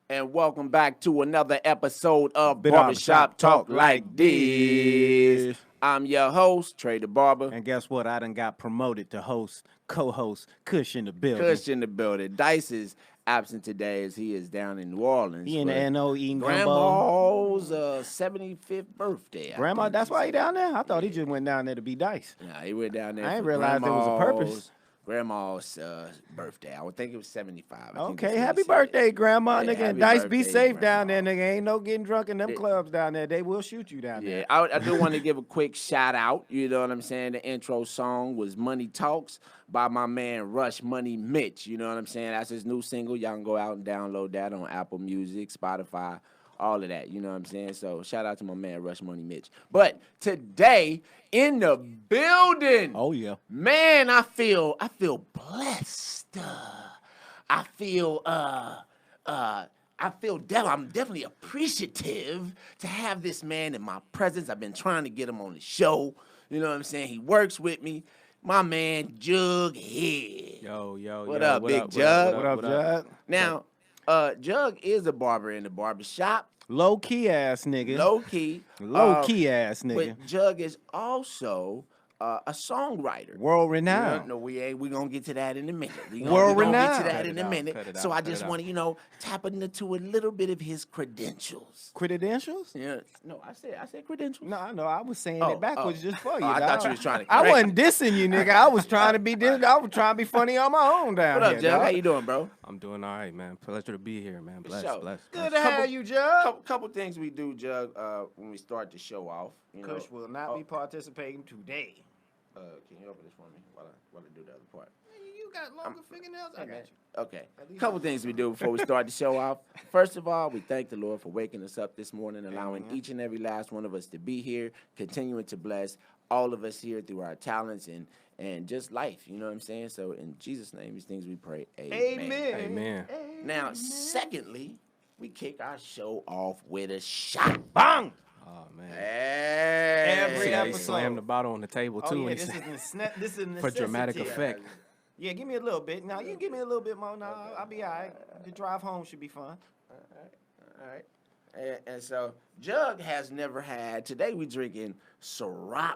And welcome back to another episode of Barbershop Barbershop Talk Like This. I'm your host, Trey the Barber. And guess what? I done got promoted to co-host Kush in the building. Kush in the building. Dice is absent today as he is down in New Orleans. He in the NO eating gumbo. Grandma's 75th birthday. Grandma, that's why he down there? I thought he just went down there to be Dice. Nah, he went down there. I didn't realize there was a purpose. Grandma's birthday. I would think it was 75. Okay, happy birthday, Grandma, Yeah, nigga. happy And Dice, be birthday, safe down Grandma. there, nigga. Ain't no getting drunk in them clubs down there. They will shoot you down Yeah, there. I do want to give a quick shout out. You know what I'm saying? The intro song was Money Talks by my man Rush Money Mitch. You know what I'm saying? That's his new single. Y'all can go out and download that on Apple Music, Spotify, all of that. You know what I'm saying? So shout out to my man Rush Money Mitch. But today in the building, Oh, yeah. man, I feel blessed. I feel I'm definitely appreciative to have this man in my presence. I've been trying to get him on the show. You know what I'm saying? He works with me. My man Jughead. Yo. What up, Big Jug? What up, Jug? Now, Jug is a barber in the barbershop. Low-key ass nigga. Low-key. Low-key ass nigga. But Jug is also a songwriter. World renowned. No, we ain't. We're going to get to that in a minute. We World gonna get renowned. to that in a minute. Cut it So out, I cut just it want to, tap into a little bit of his credentials. Credentials? Yeah. No, I said credentials. No, I know. I was saying it backwards just for you. I dog. thought you was trying to I correct wasn't dissing you, nigga. I was trying to be I was trying to be funny on my own down What up, here. Jug? dog. How you doing, bro? I'm doing all right, man. Pleasure to be here, man. Bless. Good to have you, Jug. Couple things we do, Jug, when we start the show off. Kush will not be participating today. Can you open this for me while I do the other part? You got longer fingernails? I got you. Okay. Couple things we do before we start the show off. First of all, we thank the Lord for waking us up this morning, allowing each and every last one of us to be here, continuing to bless all of us here through our talents and just life. You know what I'm saying? So in Jesus' name, these things we pray. Amen. Amen. Now, secondly, we kick our show off with a shot. Bang! Oh man. Hey. Every See how he episode. slammed the bottle on the table too. Oh, yeah, when he this said- is a for dramatic necessity. effect. Yeah, give me a little bit. Now, you give me a little bit more. Now, I'll be all right. The drive home should be fun. All right. And so Jug has never had. Today we drinking Ciroc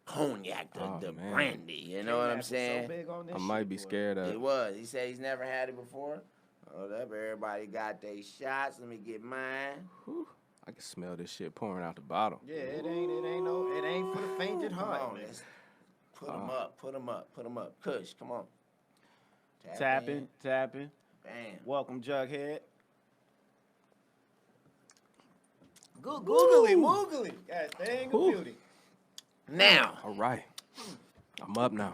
cognac, the Oh, man. brandy. You know what I'm saying? So big on this I might shit, be boy. scared It of. was. He said he's never had it before. Hold up, everybody got their shots. Let me get mine. I can smell this shit pouring out the bottle. Yeah, it ain't for the faint at Come heart. on, let's put them up. Kush, come on. Tapping. Bam. Welcome, Jughead. Googly, moogly. God dang, Ooh. beauty. Now, All right. I'm up now.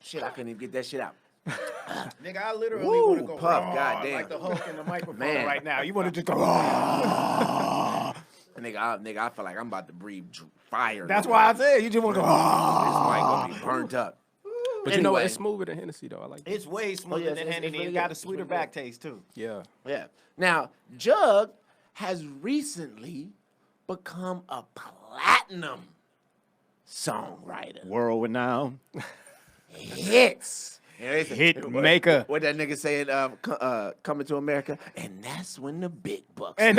shit, I couldn't even get that shit out. Nigga, I literally Woo, want to go puff, raw, goddamn. like the Hulk in the microphone Man. right now. You want to just go raw. Nigga, I feel like I'm about to breathe fire. That's why I said you just want to go raw. This mic gonna be burnt up. But you know what? Anyway. It's smoother than Hennessy though. I like that. It's way smoother yes, than it's Hennessy. really It got good. a It's sweeter really back taste, too. Yeah. Yeah. Now, Jug has recently become a platinum songwriter. World renowned. Hits. Hit maker. What that nigga said, coming to America, and that's when the big bucks. And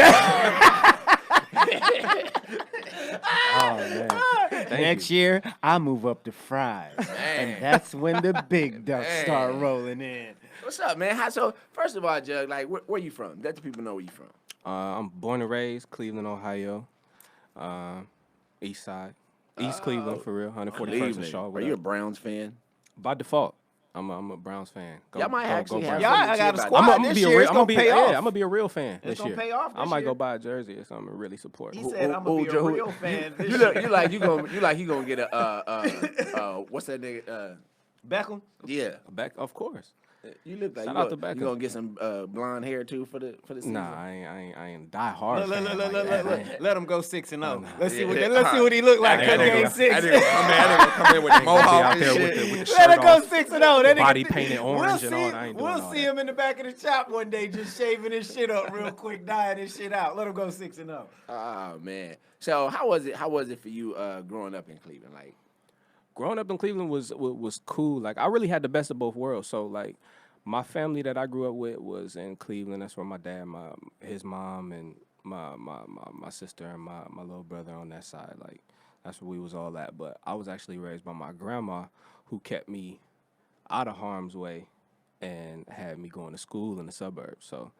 Oh man. Thank next you. year, I move up to fries. And that's when the big ducks start Man. rolling in. What's up, man? So, first of all, Jug, like, where you from? Let the people know where you from. I'm born and raised Cleveland, Ohio. East side. East Cleveland for real. 141st and Shaw. Are what you a up? Browns fan? By default. I'm a Browns fan. Y'all might actually have Browns. Y'all, I something got to a say squad about I'm this gonna be year. a real. It's gonna pay off. I'm gonna be a real fan It's this gonna year. pay off I this might year. go buy a jersey or something and really support. He Who- said, I'm going to be a Joe, real fan this you year. gonna get a what's that nigga? Beckham? Yeah, Back, of course. you look like Shout you out to gonna, you Beckham. gonna get some blonde hair too for the season. Nah, I ain't die hard. Look, fan like that. I ain't- Let him go 6-0. nah. Let's see what Yeah. let's see what he look like. I Cause he ain't ain't gonna- 6. I didn't come in with the I ain't gonna be mohawk out and there shit. with the Let shirt him go off, 6-0. That nigga- body painted orange we'll and all. see, I ain't doing we'll all see that. him in the back of the shop one day just shaving his shit up real quick, dyeing his shit out. Let him go 6-0. Oh man. So how was it for you growing up in Cleveland? Like, Growing up in Cleveland was cool. Like I really had the best of both worlds. So like My family that I grew up with was in Cleveland. That's where my dad, his mom, and my sister and my little brother on that side. Like, that's where we was all at. But I was actually raised by my grandma, who kept me out of harm's way and had me going to school in the suburbs. So,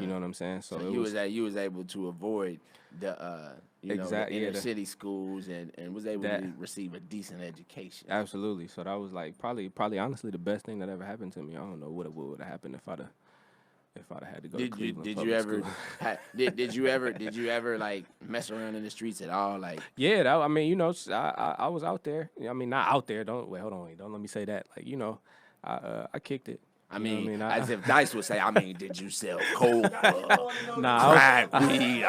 you know what I'm saying? So you was able to avoid the the inner city schools and was able to receive a decent education. Absolutely. So that was like probably honestly the best thing that ever happened to me. I don't know what would have happened if I'd have had to go to Cleveland. Did you ever like mess around in the streets at all? Like, yeah, I mean, I was out there. I mean, not out there. Don't let me say that. Like, I kicked it. I mean, as if Dice would say, I mean, did you sell coke, crack, weed?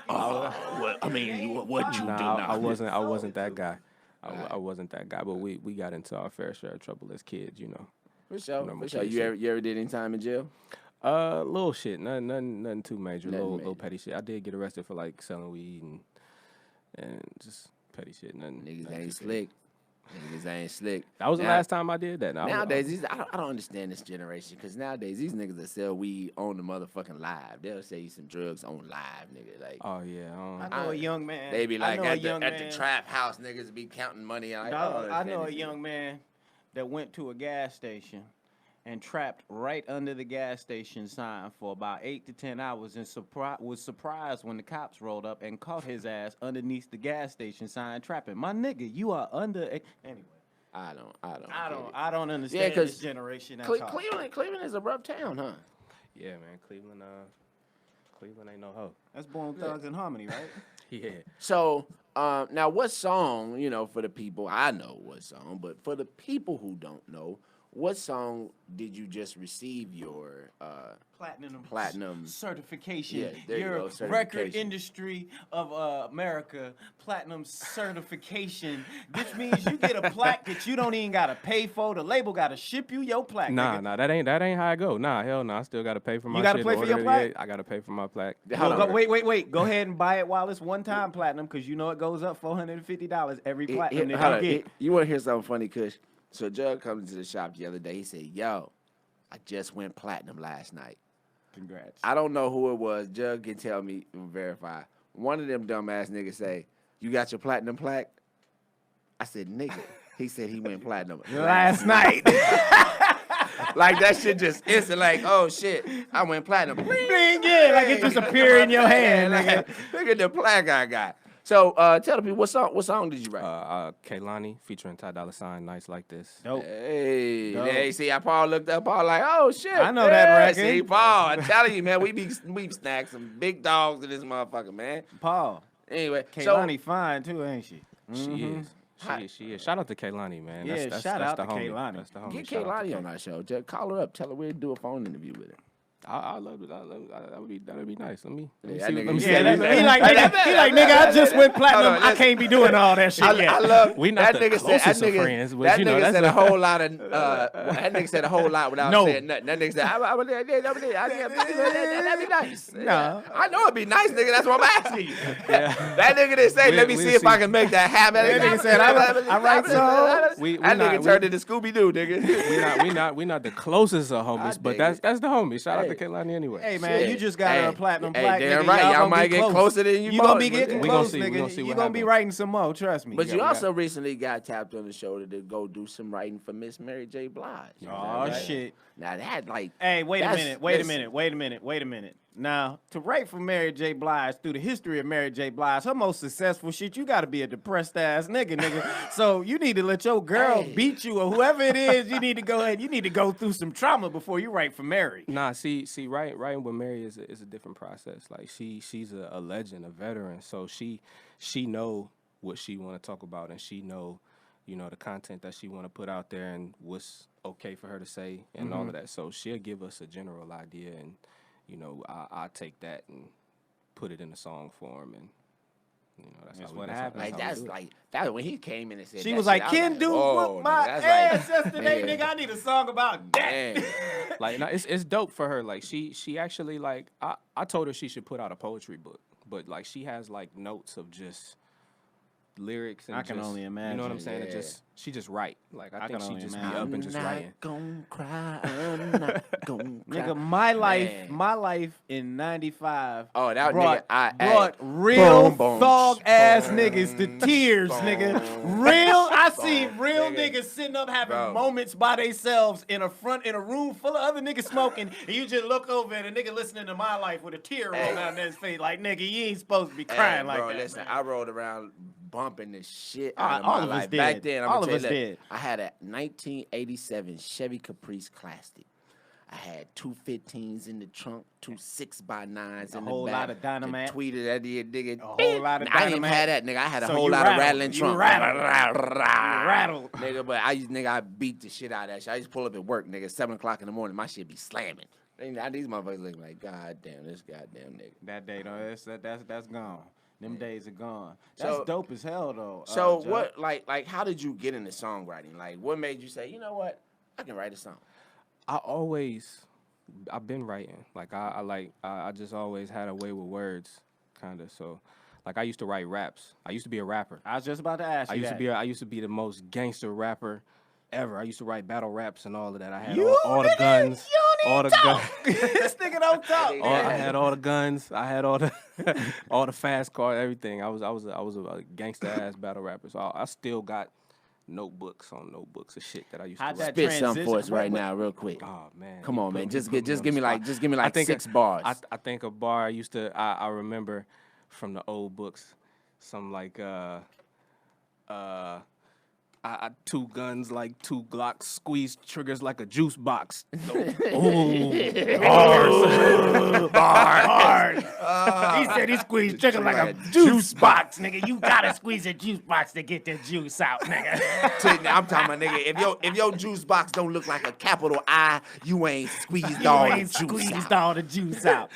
What'd you do? I wasn't that guy. I wasn't that guy. But we got into our fair share of trouble as kids, For sure. You ever did any time in jail? Little shit, nothing too major. Little petty shit. I did get arrested for like selling weed and just petty shit. Niggas ain't slick. Niggas ain't slick. That was the last time I did that. Nowadays, I don't understand this generation because nowadays these niggas that sell weed on the motherfucking live. They'll sell you some drugs on live, nigga. Like, oh yeah, I know a young man. They be like at the trap house, niggas be counting money. Like, I know a young man that went to a gas station and trapped right under the gas station sign for about 8 to 10 hours and was surprised when the cops rolled up and caught his ass underneath the gas station sign trapping. My nigga, you are under anyway. I don't understand this generation. Cleveland is a rough town, huh? Yeah, man. Cleveland ain't no hoe. That's Bone Thugs and Harmony, right? Yeah. So now what song, for the people, I know what song, but for the people who don't know, what song did you just receive your platinum certification? Yeah, there your you go, Record Industry of America platinum certification. This means you get a plaque that you don't even gotta pay for. The label gotta ship you your plaque. Nah, that ain't how I go. Nah, hell no. I still gotta pay for my. You gotta pay for your plaque. I gotta pay for my plaque. Wait. Go ahead and buy it while it's one-time platinum, because it goes up $450 every platinum that you get. You want to hear something funny, Kush? So Jug comes to the shop the other day. He said, "Yo, I just went platinum last night." Congrats. I don't know who it was. Jug can tell me and verify. One of them dumbass niggas say, "You got your platinum plaque?" I said, "Nigga." He said he went platinum last night. Like that shit just instant. Like, oh shit, I went platinum. Bling, yeah, like it just appear in your hand, nigga. Look at the plaque I got. So tell the people what song did you write? Kehlani featuring Ty Dolla $ign, Nights Like This. Dope. Hey, see how Paul looked up. Paul like, oh shit. I know that record. See, Paul, I'm telling you, man, we snagged some big dogs in this motherfucker, man. Paul. Anyway, Kehlani fine too, ain't she? She is. Shout out to Kehlani, man. Yeah, shout out to Kehlani. That's the homie. Get Kehlani on our show. Just call her up. Tell her we'll do a phone interview with her. I love it. That'd be nice. Let me see. He like, nigga, I just went platinum. I can't be doing all that shit yet. I love we not that the closest of friends, but that you know, nigga said a whole lot of that nigga said a whole lot without saying nothing. That nigga said, that'd be nice. No. I know it'd be nice, nigga. That's what I'm asking you. That nigga didn't say, let me see if I can make that happen. That nigga said, I write songs. That nigga turned into Scooby-Doo, nigga. We not the closest of homies, but that's the homie. Shout out to Kehlani anyway. Hey man, you just got a platinum plaque. Damn nigga. right, y'all might get closer than you. You gonna be getting close, nigga. You gonna be writing some more, trust me. But you also recently got tapped on the shoulder to go do some writing for Miss Mary J. Blige. Oh shit! Now that like, hey, wait a minute. Now, to write for Mary J. Blige through the history of Mary J. Blige, her most successful shit, you got to be a depressed ass nigga. So you need to let your girl beat you or whoever it is. You need to go ahead. You need to go through some trauma before you write for Mary. Nah, see, writing with Mary is a different process. Like she's a legend, a veteran. So she know what she want to talk about, and she know, the content that she want to put out there and what's okay for her to say and all of that. So she'll give us a general idea, and I take that and put it in a song form, and that's what happened. Like that when he came in and said she that was shit, like, "Ken do whoop my ass yesterday, nigga. I need a song about that." Like, it's dope for her. Like she actually like I told her she should put out a poetry book, but like she has like notes of just lyrics and I can only You know what I'm imagine. saying? It Yeah. she just write. Like I think can she only just imagine. be up and just writing. Gonna cry. I'm not gonna cry. Nigga, Man. my life in '95. Oh, that brought, nigga, brought real boom, boom, thug ass boom, niggas to tears, nigga. boom, I boom, seen real nigga. niggas sitting up having Bro. moments by themselves in a room full of other niggas smoking, and you just look over at a nigga listening to my life with a tear rolling down his face, like nigga, you ain't supposed to be crying like bro, that. listen, man. I rolled around bumping the shit All out of my of us life. did. Back then, I'm All gonna of tell us you, did. I had a 1987 Chevy Caprice Classic. I had two 15s in the trunk, two 6x9s in the whole back. lot of dynamite. Tweeted at the nigga. A whole lot of I didn't even dynamite. have that, nigga. I had a So whole you lot rattled. of rattling You trunk. rattled. Nigga, but I beat the shit out of that shit. I used to pull up at work, nigga, 7 o'clock in the morning. My shit be slamming. Now these motherfuckers looking like, God damn, this goddamn nigga. That day, though, that's gone. Them days are gone. So- That's dope as hell, though. So Joe. what, like, how did you get into songwriting? Like, what made you say, you know what, I can write a song? I've been writing. Like I just always had a way with words, kind of. So, like I used to write raps. I used to be a rapper. I was just about to ask you I used to be the most gangster rapper ever. I used to write battle raps and all of that. I had You, all the nigga, guns. you All don't the even guns. talk. This nigga don't talk. I had all the guns. I had all the all the fast cars, everything. I was a gangster ass battle rapper. So I still got notebooks of shit that I used How'd to that write. Spit something for transition- us right wait. now, real quick. Oh man. Come you on, put man. me- Just you put me give on me the like spot. 6 bars. I think a bar I remember from the old books, some like I two guns like two Glocks, squeeze triggers like a juice box. Hard. He said he squeezed chicken like a juice box, nigga. You gotta squeeze a juice box to get the juice out, nigga. I'm talking about, nigga, if your juice box don't look like a capital I, you ain't squeezed You all ain't the juice squeezed out. all the juice out.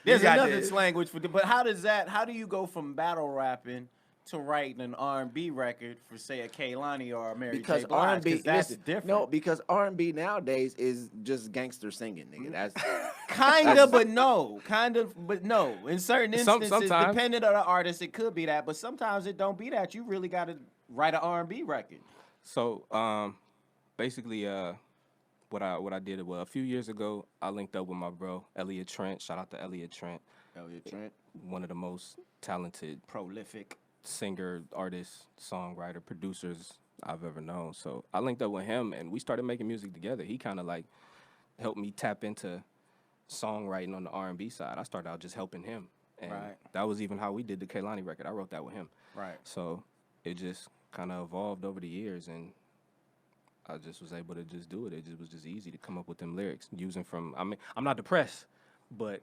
There's got another this. language for but how do you go from battle rapping to writing an R&B record for, say, a Kehlani or a Mary Because J. Blige? R&B, 'Cause that's listen, different. no, because R&B nowadays is just gangster singing, nigga. That's Kinda, but no. But no. In certain instances, sometimes. depending on the artist, it could be that. But sometimes it don't be that. You really got to write an R&B record. So basically what I did a few years ago, I linked up with my bro Elliot Trent. Shout out to Elliot Trent, Elliot Trent, one of the most talented prolific. singer, artist, songwriter, producers I've ever known. So I linked up with him and we started making music together. He kind of like helped me tap into songwriting on the R&B side. I started out just helping him. And Right. that was even how we did the Kehlani record. I wrote that with him. Right. So it just kind of evolved over the years and I just was able to just do it. It was just easy to come up with them lyrics using from, I mean, I'm not depressed, but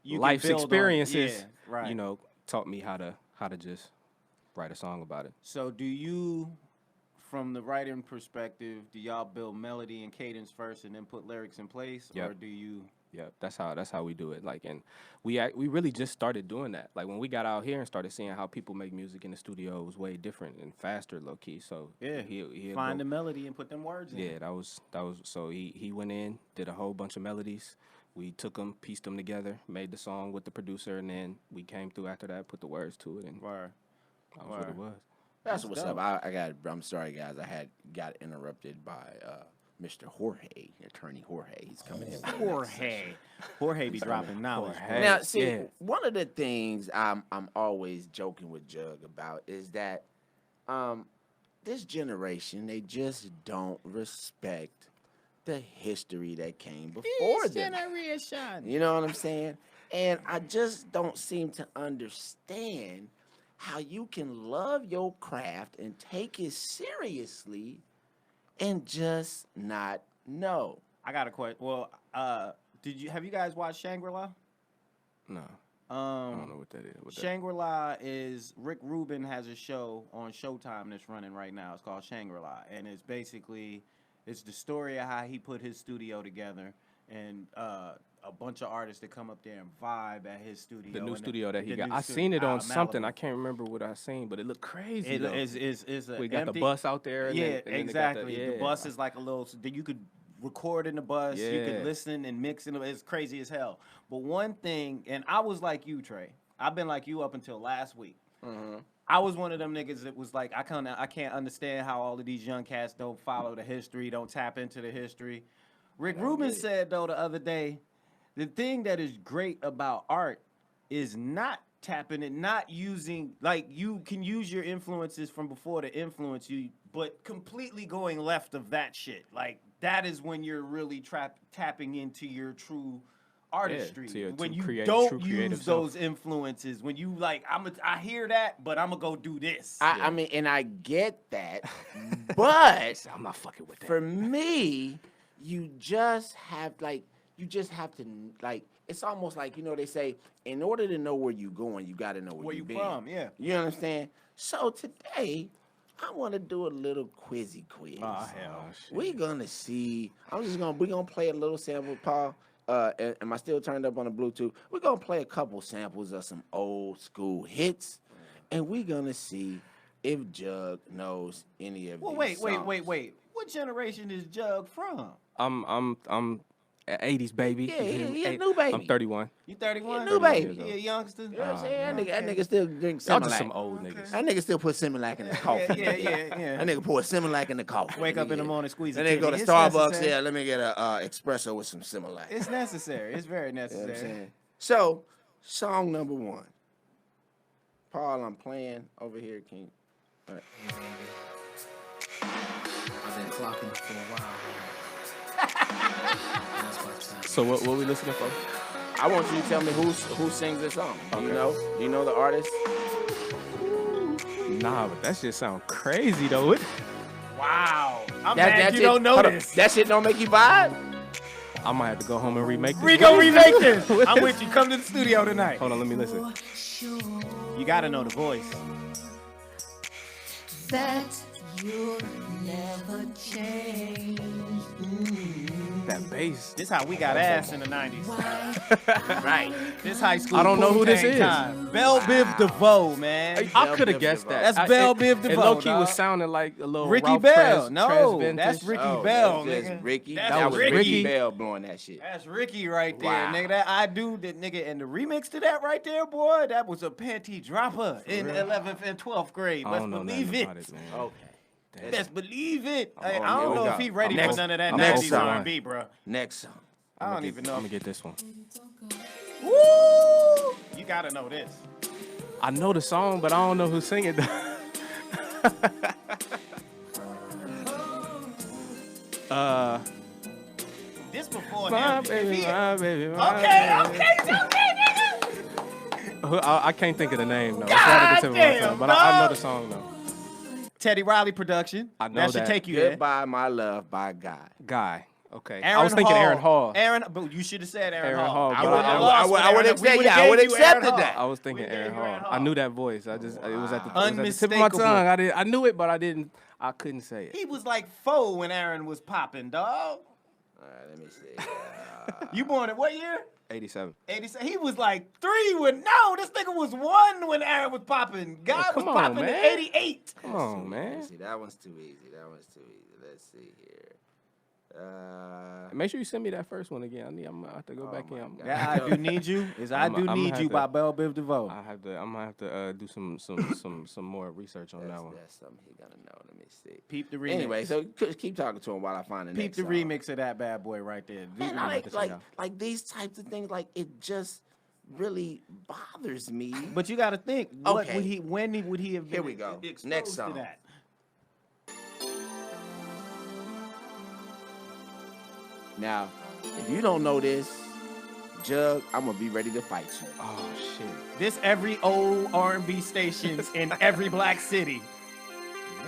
You can life's build on- experiences, yeah, right. you know, taught me how to just write a song about it. So do you, from the writing perspective, do y'all build melody and cadence first and then put lyrics in place? Yep. Or do you... Yeah, that's how we do it. Like, and we really just started doing that. Like when we got out here and started seeing how people make music in the studio, it was way different and faster, low key. So Yeah, he'll find go- the melody and put them words in. Yeah, that was. So he went in, did a whole bunch of melodies. We took them, pieced them together, made the song with the producer, and then we came through after that, put the words to it, and Word. that was what it was. That's what's dope. up. I'm sorry, guys. I got interrupted by Mr. Jorge, attorney Jorge. He's coming in. Jorge be dropping knowledge. Jorge. Now, see, Yeah. one of the things I'm always joking with Jug about is that this generation, they just don't respect the history that came before them. You know what I'm saying? And I just don't seem to understand how you can love your craft and take it seriously and just not know. I got a question. Well, have you guys watched Shangri-La? No, I don't know what that is. What that- Shangri-La is Rick Rubin has a show on Showtime that's running right now. It's called Shangri-La, and it's basically the story of how he put his studio together and a bunch of artists that come up there and vibe at his studio. the new and studio that he the got. new I stu- seen it on something. Malibu. I can't remember what I seen, but it looked crazy. It though. is We got empty. the bus out there. And Yeah, then they got the- exactly. The yeah. bus is like a little that you could record in the bus. You Yeah. could listen and mix in. It's crazy as hell. But one thing, and I was like you, Trey. I've been like you up until last week. Mm-hmm. I was one of them niggas that was like, I can't understand how all of these young cats don't follow the history, don't tap into the history. Rick Rubin said though the other day, the thing that is great about art is not tapping it, not using, like, you can use your influences from before to influence you, but completely going left of that shit. Like, that is when you're really tapping into your true artistry. When you don't use those influences, when you like, I hear that, but I'm gonna go do this. I mean, and I get that, but I'm not fucking with that. For me, you just have to, like, it's almost like, you know, they say, in order to know where you're going, you got to know where you've been. From, yeah. You understand? So today, I want to do a little quizzy quiz. Oh, hell. We're going to see, we're going to play a little sample, Paul. Am I still turned up on the Bluetooth? We're going to play a couple samples of some old school hits, and we're going to see if Jug knows any of these songs. Wait. What generation is Jug from? I'm 80s baby. Yeah, he a new baby. I'm 31. You 31? New baby. He a youngster? You know what I'm saying? That nigga still drink Similac. Y'all just some old niggas. That nigga still put Similac in his coffee. Yeah. That nigga pour Similac in the coffee. Wake up in the morning, squeeze it. Then they go to Starbucks. Yeah, let me get a espresso with some Similac. It's necessary. It's very necessary. You know what I'm saying? So, song number 1. Paul, I'm playing over here. Can you? All right. I've been clocking for a while. So what we listening for? I want you to tell me who sings this song. Do you know? Do you know the artist? Nah, but that shit sound crazy though. Wow. I'm mad you don't know this. That shit don't make you vibe? I might have to go home and remake this. We gonna remake this. I'm with you. Come to the studio tonight. Hold on, let me listen. You gotta know the voice. That you'll never change. That bass. This how we got ass in the 90s. Right. This high school. I don't know who this Wu-Tang is. time. Belle Biv DeVoe, man. I could have guessed that. That's Belle Biv DeVoe. And low-key dog. was sounding like a little Ricky Ralph Bell. Trez No, vintage. that's Ricky Oh, Bell, that's nigga. Ricky. That's That was Ricky. Ricky Bell blowing that shit. That's Ricky right there, Wow. nigga. That I do that, nigga. And the remix to that right there, boy, that was a panty dropper in 11th and 12th grade. I Let's don't know believe nothing it. about it, man. Okay. Best believe it. I on don't the know old if he guy. ready Next- for none of that next 90s song. R&B, bro. Next song. I don't even know. I'm gonna get this one. Woo! You gotta know this. I know the song, but I don't know who's singing. This before My him. baby, If he- my baby, my Okay, baby. nigga. I can't think of the name though. It's right at the tip of my Goddamn, tongue, but I know dog. the song though. Teddy Riley production. I know that should that. take you there. Goodbye, my love, by God. Guy. Okay. I was thinking Aaron Hall. But you should have said Aaron Aaron Hall. Hall, I but would've I lost with would Aaron. accept- We yeah, I would've would gave you accepted Aaron that. Hall. I was thinking We gave Aaron you Hall. I knew that voice. It was at the tip of my Unmistakable. tongue. I knew it, but I couldn't say it. He was like 4 when Aaron was popping, dog. All right, let me see. You born in what year? 87. 87. He was like 3 when this nigga was 1 when Aaron was popping. God was come on, popping in man. 88. Come on, man. See, that one's too easy. Let's see here. Make sure you send me that first one again. I'm gonna have to go back in. my God. That I Do Need You is I I'm- Do I'm Need have You to- by Belle Biv DeVoe. I'm gonna have to do some more research on that one. That's something he gonna know. Let me see. Peep the remix. Anyway, so keep talking to him while I find the Peep next the song. remix of that bad boy right there. Man, I'm about to check it out. like these types of things, like it just really bothers me. But you got to think, what Okay. would he? When would he have been? Here we go. exposed Next to song. that? Now, if you don't know this, Jug, I'm gonna be ready to fight you. Oh shit. This every old R&B stations in every black city.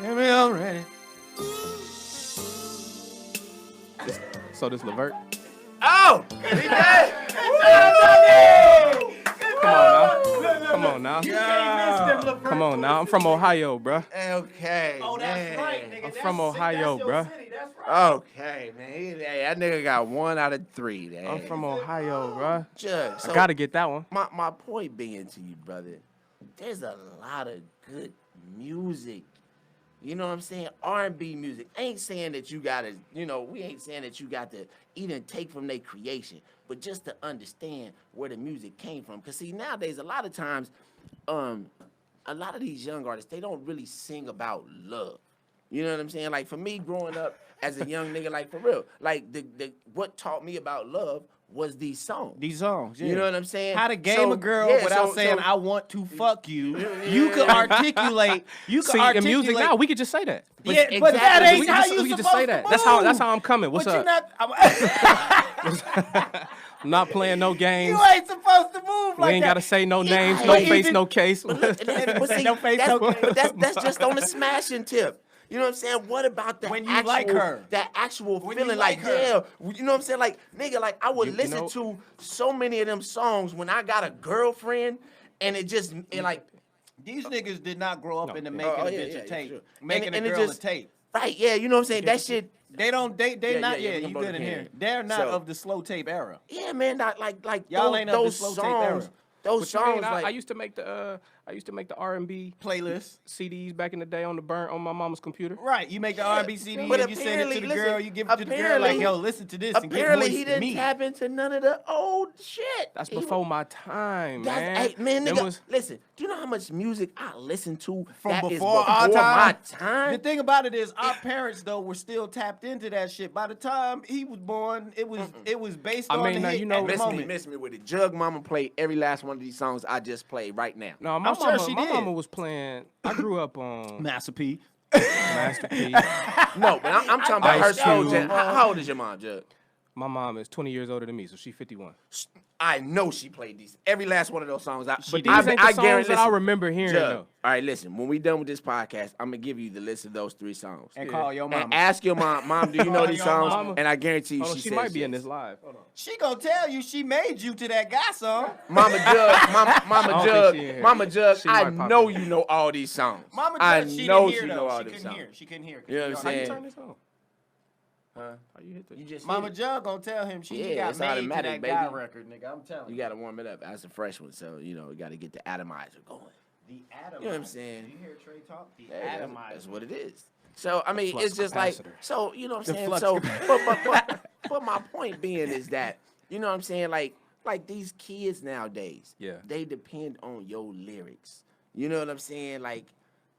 Get me already. So this Levert. Oh, he did. Come on now. Come on now. I'm from Ohio, bruh. Okay. Oh, that's man. right, nigga. I'm from Ohio, bruh. Okay, man. Hey, that nigga got 1 out of 3. Dang. I'm from Ohio, bruh. Jug. So I gotta get that one. my point being to you, brother, there's a lot of good music. You know what I'm saying? R&B music. I ain't saying that you gotta, we ain't saying that you got to even take from their creation, but just to understand where the music came from. Cause see, nowadays a lot of times, a lot of these young artists, they don't really sing about love. You know what I'm saying? Like for me, growing up as a young nigga, like for real, like the what taught me about love was these songs. These songs, yeah. You know what I'm saying? How to game a girl without saying I want to fuck you. You could articulate. You could articulate. In music now, we could just say that. Yeah, but that ain't we how could you just supposed say to that. move. That's how I'm coming. What's But up? I'm not playing no games. You ain't supposed to move like that. We ain't gotta say no names, Yeah, no but face, even- no case. But see, No face, that's, no case. but that's just on the smashing tip. You know what I'm saying? What about that When you actual, like her. that actual When you feeling like like, her. yeah, you know what I'm saying? Like, nigga, like I would listen know- to so many of them songs when I got a girlfriend and it like, These niggas did not grow up into making Oh, a yeah, bitch yeah, a tape, sure. making And a it girl just- a tape. right, yeah, you know what I'm saying? That shit, They don't. They Yeah, not. yeah, Yeah, we gonna you blow good the in can here. in. They're not So- of the slow tape era. yeah, man, like Y'all those, ain't of the those slow tape songs, era. those What you mean? songs, like, I used to make the R&B Playlist. CDs back in the day on my mama's computer. Right, you make the R&B CD but and you send it to the apparently, girl. listen, You give it to the girl like, apparently- yo, listen to this and get apparently moist he to didn't me. tap into none of the old shit. That's He before my time, That's, man. hey, man, Them nigga, was- listen, do you know how much music I listened to From that is before our my time? time? The thing about it is, our parents though were still tapped into that shit. By the time he was born, it was based I on mean, the now, hit you know, at the miss me, moment. miss me with it. Jug Mama played every last one of these songs I just played right now. No, my I'm sure mama, she my did. mama was playing. I grew up on Master P. Master P. No, but I'm talking about her Ice soul. Cube. Gen. How old is your mom, Jug? My mom is 20 years older than me, so she's 51. I know she played these. Every last one of those songs. But these ain't the songs that I remember hearing, Jug, though. all right, listen. When we done with this podcast, I'm gonna give you the list of those 3 songs. And call your mama. And ask your mom, do you know Call these your songs? mama. And I guarantee you, Hold on, she says might be in yes. this live. Hold on. She gonna tell you she made you to that guy song. Mama Jug, Mama don't Jug, think she in here. Mama Jug. She I might pop know in. you know all these songs. Mama I Judge, she know didn't hear she though. know all She these couldn't songs. hear. She couldn't hear. You know what I'm How you saying? turn this on? Huh? How you hit this? You just Mama hit it. Jug gonna tell him she Yeah, got it's made to automatic, that guy baby. record, nigga. I'm telling You you. gotta warm it up. That's a fresh one, so you know you gotta get the atomizer going. The atomizer. You know what I'm saying? Do you hear Trey talk? The Yeah, that's- atomizer. That's what it is. So I mean, flux it's just capacitor. like so. You know what I'm The saying? flux So, but my point being is that you know what I'm saying? Like these kids nowadays, Yeah. they depend on your lyrics. You know what I'm saying? Like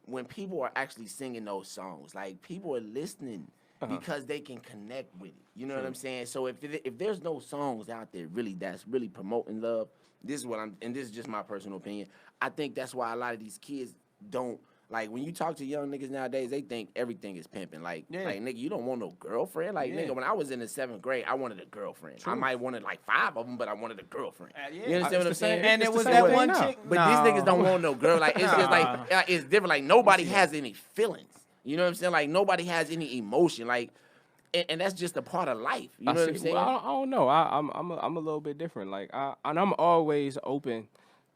when people are actually singing those songs, like people are listening because they can connect with it. You know what I'm saying? So if there's no songs out there that's really promoting love, this is what and this is just my personal opinion. I think that's why a lot of these kids don't. Like, when you talk to young niggas nowadays, they think everything is pimping. Like, nigga, you don't want no girlfriend? Like, nigga, when I was in the 7th grade, I wanted a girlfriend. I might wanted like 5 of them, but I wanted a girlfriend. Yeah. You understand what I'm saying? And It's it the was same that thing one now. chick. But these niggas don't want no girl. Like, it's just like, it's different. Like, nobody has any feelings. You know what I'm saying? Like, nobody has any emotion. Like, and that's just a part of life. You know what I'm saying? Well, I don't know. I'm a little bit different. Like I'm always open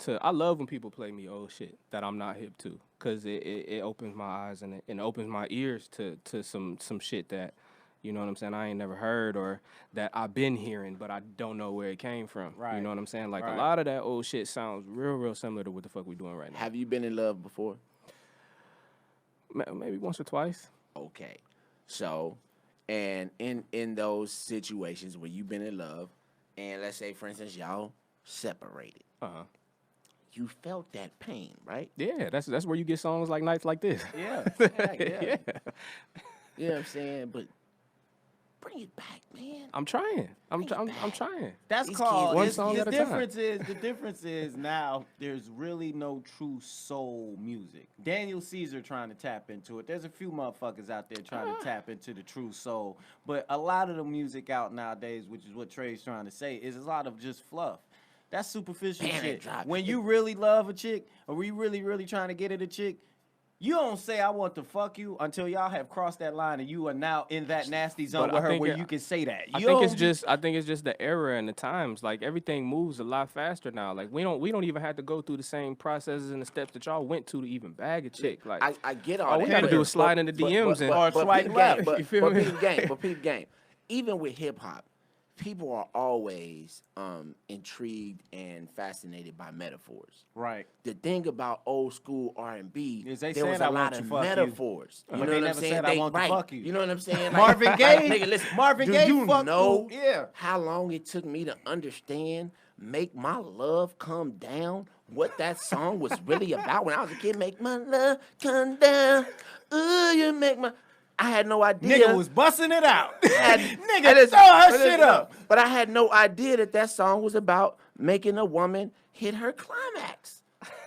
to. I love when people play me old shit that I'm not hip to, cause it opens my eyes and it opens my ears to some shit that, you know what I'm saying, I ain't never heard or that I've been hearing, but I don't know where it came from. Right. You know what I'm saying? Like Right. a lot of that old shit sounds real similar to what the fuck we doing right now. Have you been in love before? Maybe once or twice. Okay. So, and in those situations where you've been in love, and let's say, for instance, y'all separated, you felt that pain, right? Yeah, that's where you get songs like Nights Like This. Yeah. Yeah. You know what I'm saying? But bring it back, man. I'm trying. I'm Bring it trying. back. That's These called kids- One it's- song the at a time. difference is now there's really no true soul music. Daniel Caesar trying to tap into it. There's a few motherfuckers out there trying to tap into the true soul, but a lot of the music out nowadays, which is what Trey's trying to say, is a lot of just fluff. That's superficial Damn, it shit. dropped. When you really love a chick, or you really trying to get at a chick, you don't say I want to fuck you until y'all have crossed that line and you are now in that nasty zone But with I her think where it- you can say that. I You think it's don't- just the era and the times. Like everything moves a lot faster now. Like we don't even have to go through the same processes and the steps that y'all went to even bag a chick. Like I get all all that. we gotta but- do is slide but- in the but- DMs and Or but swipe peep left. game, but You feel me? peep game. Even with hip hop, people are always intrigued and fascinated by metaphors. Right. The thing about old school R&B, Is they there was said, a "I lot want of to fuck you." metaphors. You But know they what I'm never saying? said, "I want to fuck you." You know what I'm saying? Marvin Gaye, nigga, listen. Marvin do Gaye you fucked know who- yeah. how long it took me to understand "Make My Love Come Down"? What that song was really about when I was a kid. Make my love come down. Ooh, you make my. I had no idea. Nigga was busting it out. I Nigga, throw her shit up. But I had no idea that song was about making a woman hit her climax.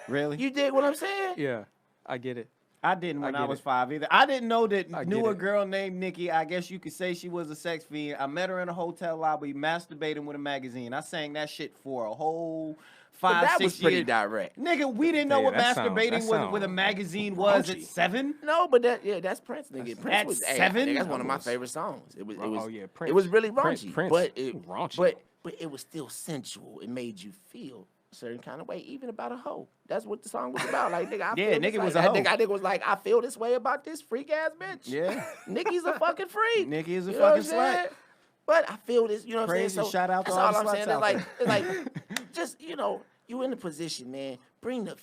Really? You dig what I'm saying? Yeah, I get it. I didn't when I get was it. 5 either. I didn't know that I knew get a it. girl named Nikki. I guess you could say she was a sex fiend. I met her in a hotel lobby masturbating with a magazine. I sang that shit for a whole But 5, that 6 was pretty years. direct. Nigga, we didn't know Yeah, what that sound- masturbating that with a sound magazine was at raunchy. 7. No, but that's Prince, nigga. Prince At was 7? that's one of my was- favorite songs. It was Oh, yeah, it Prince. was really Prince- raunchy, Prince, but it raunchy. but it was still sensual. It made you feel a certain kind of way, even about a hoe. That's what the song was about. Like, nigga, I Yeah, feel this nigga way. was a That hoe. nigga was like, I feel this way about this freak ass bitch. Yeah. Nikki's a fucking freak. Nikki is a You know what fucking I'm saying? slut. But I feel this, you know what I'm Crazy saying? So shout out to that's all all the I'm saying. sluts out It's like just, you know, you in the position, man. Bring the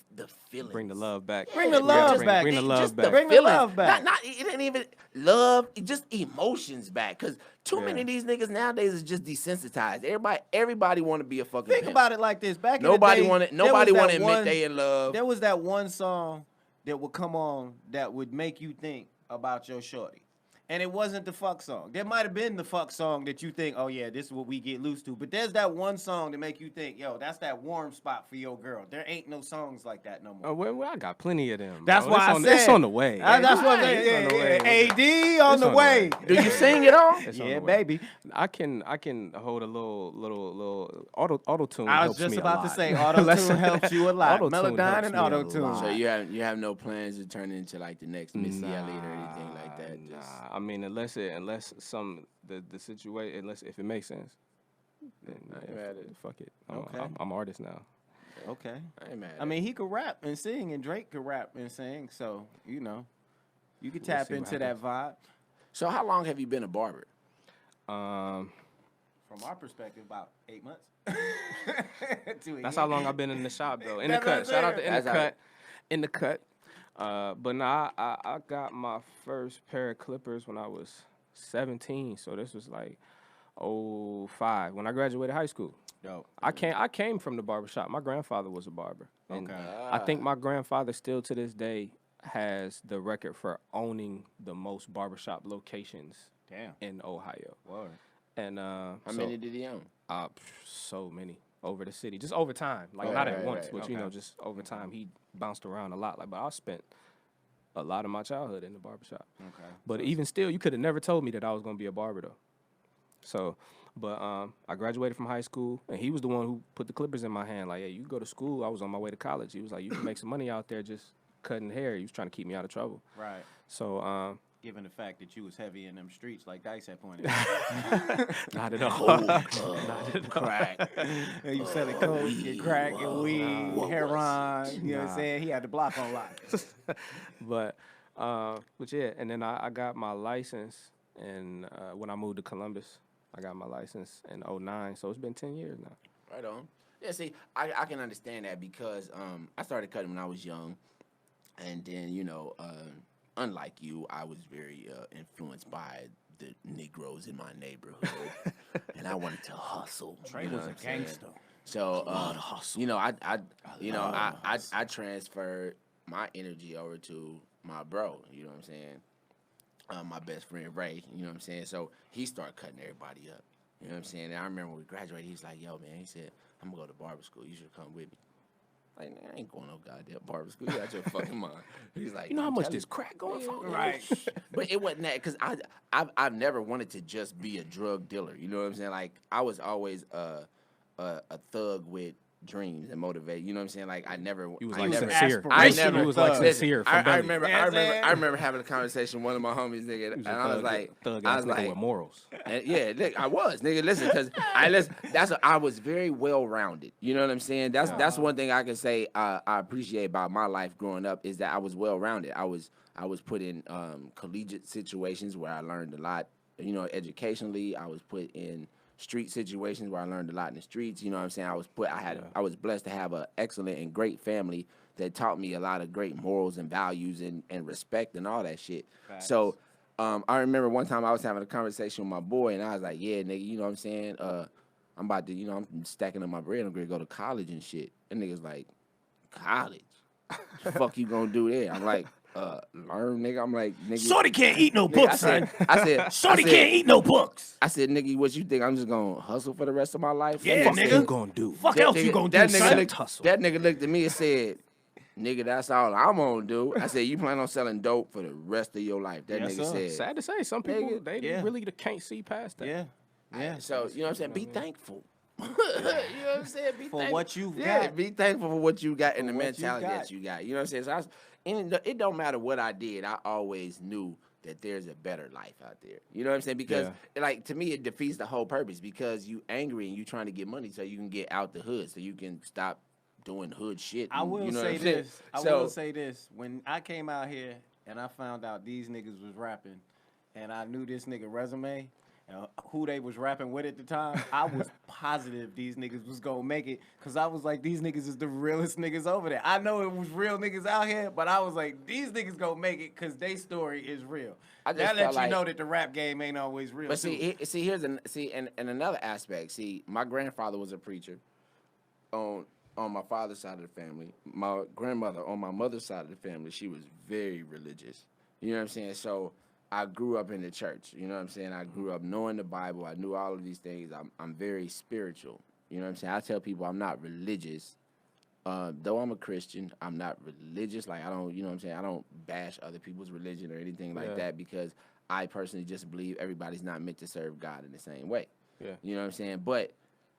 feelings. Bring the love back. Bring the love bring, back. Bring the Just love back. Bring the feelings. love back. Not it ain't even love, just emotions back. Cause too many Yeah. of these niggas nowadays is just desensitized. Everybody want to be a fucking Think pimp. about it like this. Back Nobody in the day, want to there was that admit one- they in love. There was that one song that would come on that would make you think about your shorty. And it wasn't the fuck song. There might have been the fuck song that you think, oh yeah, this is what we get loose to. But there's that one song that make you think, yo, that's that warm spot for your girl. There ain't no songs like that no more. Oh, well, I got plenty of them. That's bro. why It's I on, said It's on the way. That's what It's on the way. AD on It's the on the way. way. Do you sing it all? It's on Yeah, the way. baby. I can hold a little auto tune. I was helps just me a about to lot. say auto-tune helps you a lot. Auto-tune Melodyne helps and me a auto-tune. lot. So you have no plans to turn it into like the next Missy Elliott or anything like that. Just, Nah, I mean, unless the situation, unless if it makes sense, then mad at it. fuck it. Okay. I'm an artist now. Okay. I ain't mad. I mean, he could rap and sing, and Drake could rap and sing. So, you know, you could tap see what into that vibe. So how long have you been a barber? Um, From our perspective, about 8 months. that's how long I've been in the shop though. In the That's what I'm cut. Shout out to saying. in the That's how- cut. In the cut. But nah, I got my first pair of clippers when I was 17. So this was like 05 when I graduated high school. Dope. I came from the barbershop. My grandfather was a barber. And Okay. I think my grandfather still to this day has the record for owning the most barbershop locations Damn. in Ohio. Word. And How many did he own? so many over the city, just over time. Like Oh, not right, at once, right, but you okay. know, just over time. He bounced around a lot. Like, but I spent a lot of my childhood in the barbershop. Okay. But even still, you could have never told me that I was gonna be a barber though. So, but I graduated from high school, and he was the one who put the clippers in my hand. Like, hey, you go to school. I was on my way to college. He was like, you can make some money out there just cutting hair. He was trying to keep me out of trouble. Right. So, Given the fact that you was heavy in them streets, like Dice had pointed out. not at all. Crack. And you selling coke and crack and weed, heroin. You know what I'm Nah. saying? He had the block on lock. but yeah, and then I got my license, and when I moved to Columbus, I got my license in 09. So it's been 10 years now. Right on. Yeah, see, I can understand that because I started cutting when I was young, and then unlike you, I was very influenced by the Negroes in my neighborhood, and I wanted to hustle. Trey you know was what a I'm saying? gangster. So I transferred my energy over to my bro. You know what I'm saying? My best friend Ray. You know what I'm saying? So he started cutting everybody up. You know what I'm saying? And I remember when we graduated, he was like, "Yo, man," he said, "I'm gonna go to barber school. You should come with me." Like, I ain't going no goddamn barber school. You out your fucking mind. He's like, You know how "I'm much telling this you." crack going for? Right. But it wasn't that because I've never wanted to just be a drug dealer. You know what I'm saying? Like I was always a thug with dreams and motivate. You know what I'm saying? Like I never. You was I like never, sincere. I aspirational never. You was like thug. sincere from I belly. remember. You know what I'm saying? I remember having a conversation with one of my homies, nigga, You and was a I was thug- like, thug I ass was nigga like, with morals. and yeah, look, I was, nigga. Listen, because I was very well rounded. You know what I'm saying? That's one thing I can say I appreciate about my life growing up is that I was well rounded. I was put in collegiate situations where I learned a lot. You know, educationally, I was put in street situations where I learned a lot in the streets. You know what I'm saying? I was blessed to have an excellent and great family that taught me a lot of great morals and values and respect and all that shit. Facts. So I remember one time I was having a conversation with my boy, and I was like, yeah, nigga, you know what I'm saying? I'm about to, I'm stacking up my bread. I'm going to go to college and shit. And nigga's like, college? The fuck you gonna do there? I'm like, learn, nigga. I'm like, nigga. Shorty can't eat no books, son. Shorty can't eat no books. I said, nigga, what you think? I'm just gonna hustle for the rest of my life? Yeah, Fuck nigga. you gonna do? Fuck else you gonna do, son? That nigga looked at me and said, nigga, that's all I'm gonna do. I said, you plan on selling dope for the rest of your life? That Yes, nigga sir. said. Sad to say, some people Nigga, they really can't see past that. Yeah. So, you know what I'm saying? Be thankful. You know what I'm saying? Be For thankful. what you've Yeah, got. be thankful for what you got and the what you mentality got. that you got. You know what I'm saying? So and it don't matter what I did. I always knew that there's a better life out there. You know what I'm saying? Because, like, to me, it defeats the whole purpose because you angry and you trying to get money so you can get out the hood, so you can stop doing hood shit. I will you know say what I'm saying? this. I will say this. When I came out here and I found out these niggas was rapping and I knew this nigga resume, who they was rapping with at the time, I was positive these niggas was gonna make it because I was like, these niggas is the realest niggas over there. I know it was real niggas out here, but I was like, these niggas gonna make it because their story is real. I just That felt let you like- know that the rap game ain't always real. But too. here's and another aspect. See, my grandfather was a preacher on my father's side of the family. My grandmother on my mother's side of the family, she was very religious. You know what I'm saying? So I grew up in the church. You know what I'm saying? I grew up knowing the Bible. I knew all of these things. I'm very spiritual. You know what I'm saying? I tell people I'm not religious. Though I'm a Christian, I'm not religious. Like, I don't, you know what I'm saying? I don't bash other people's religion or anything like that because I personally just believe everybody's not meant to serve God in the same way. Yeah. You know what I'm saying? But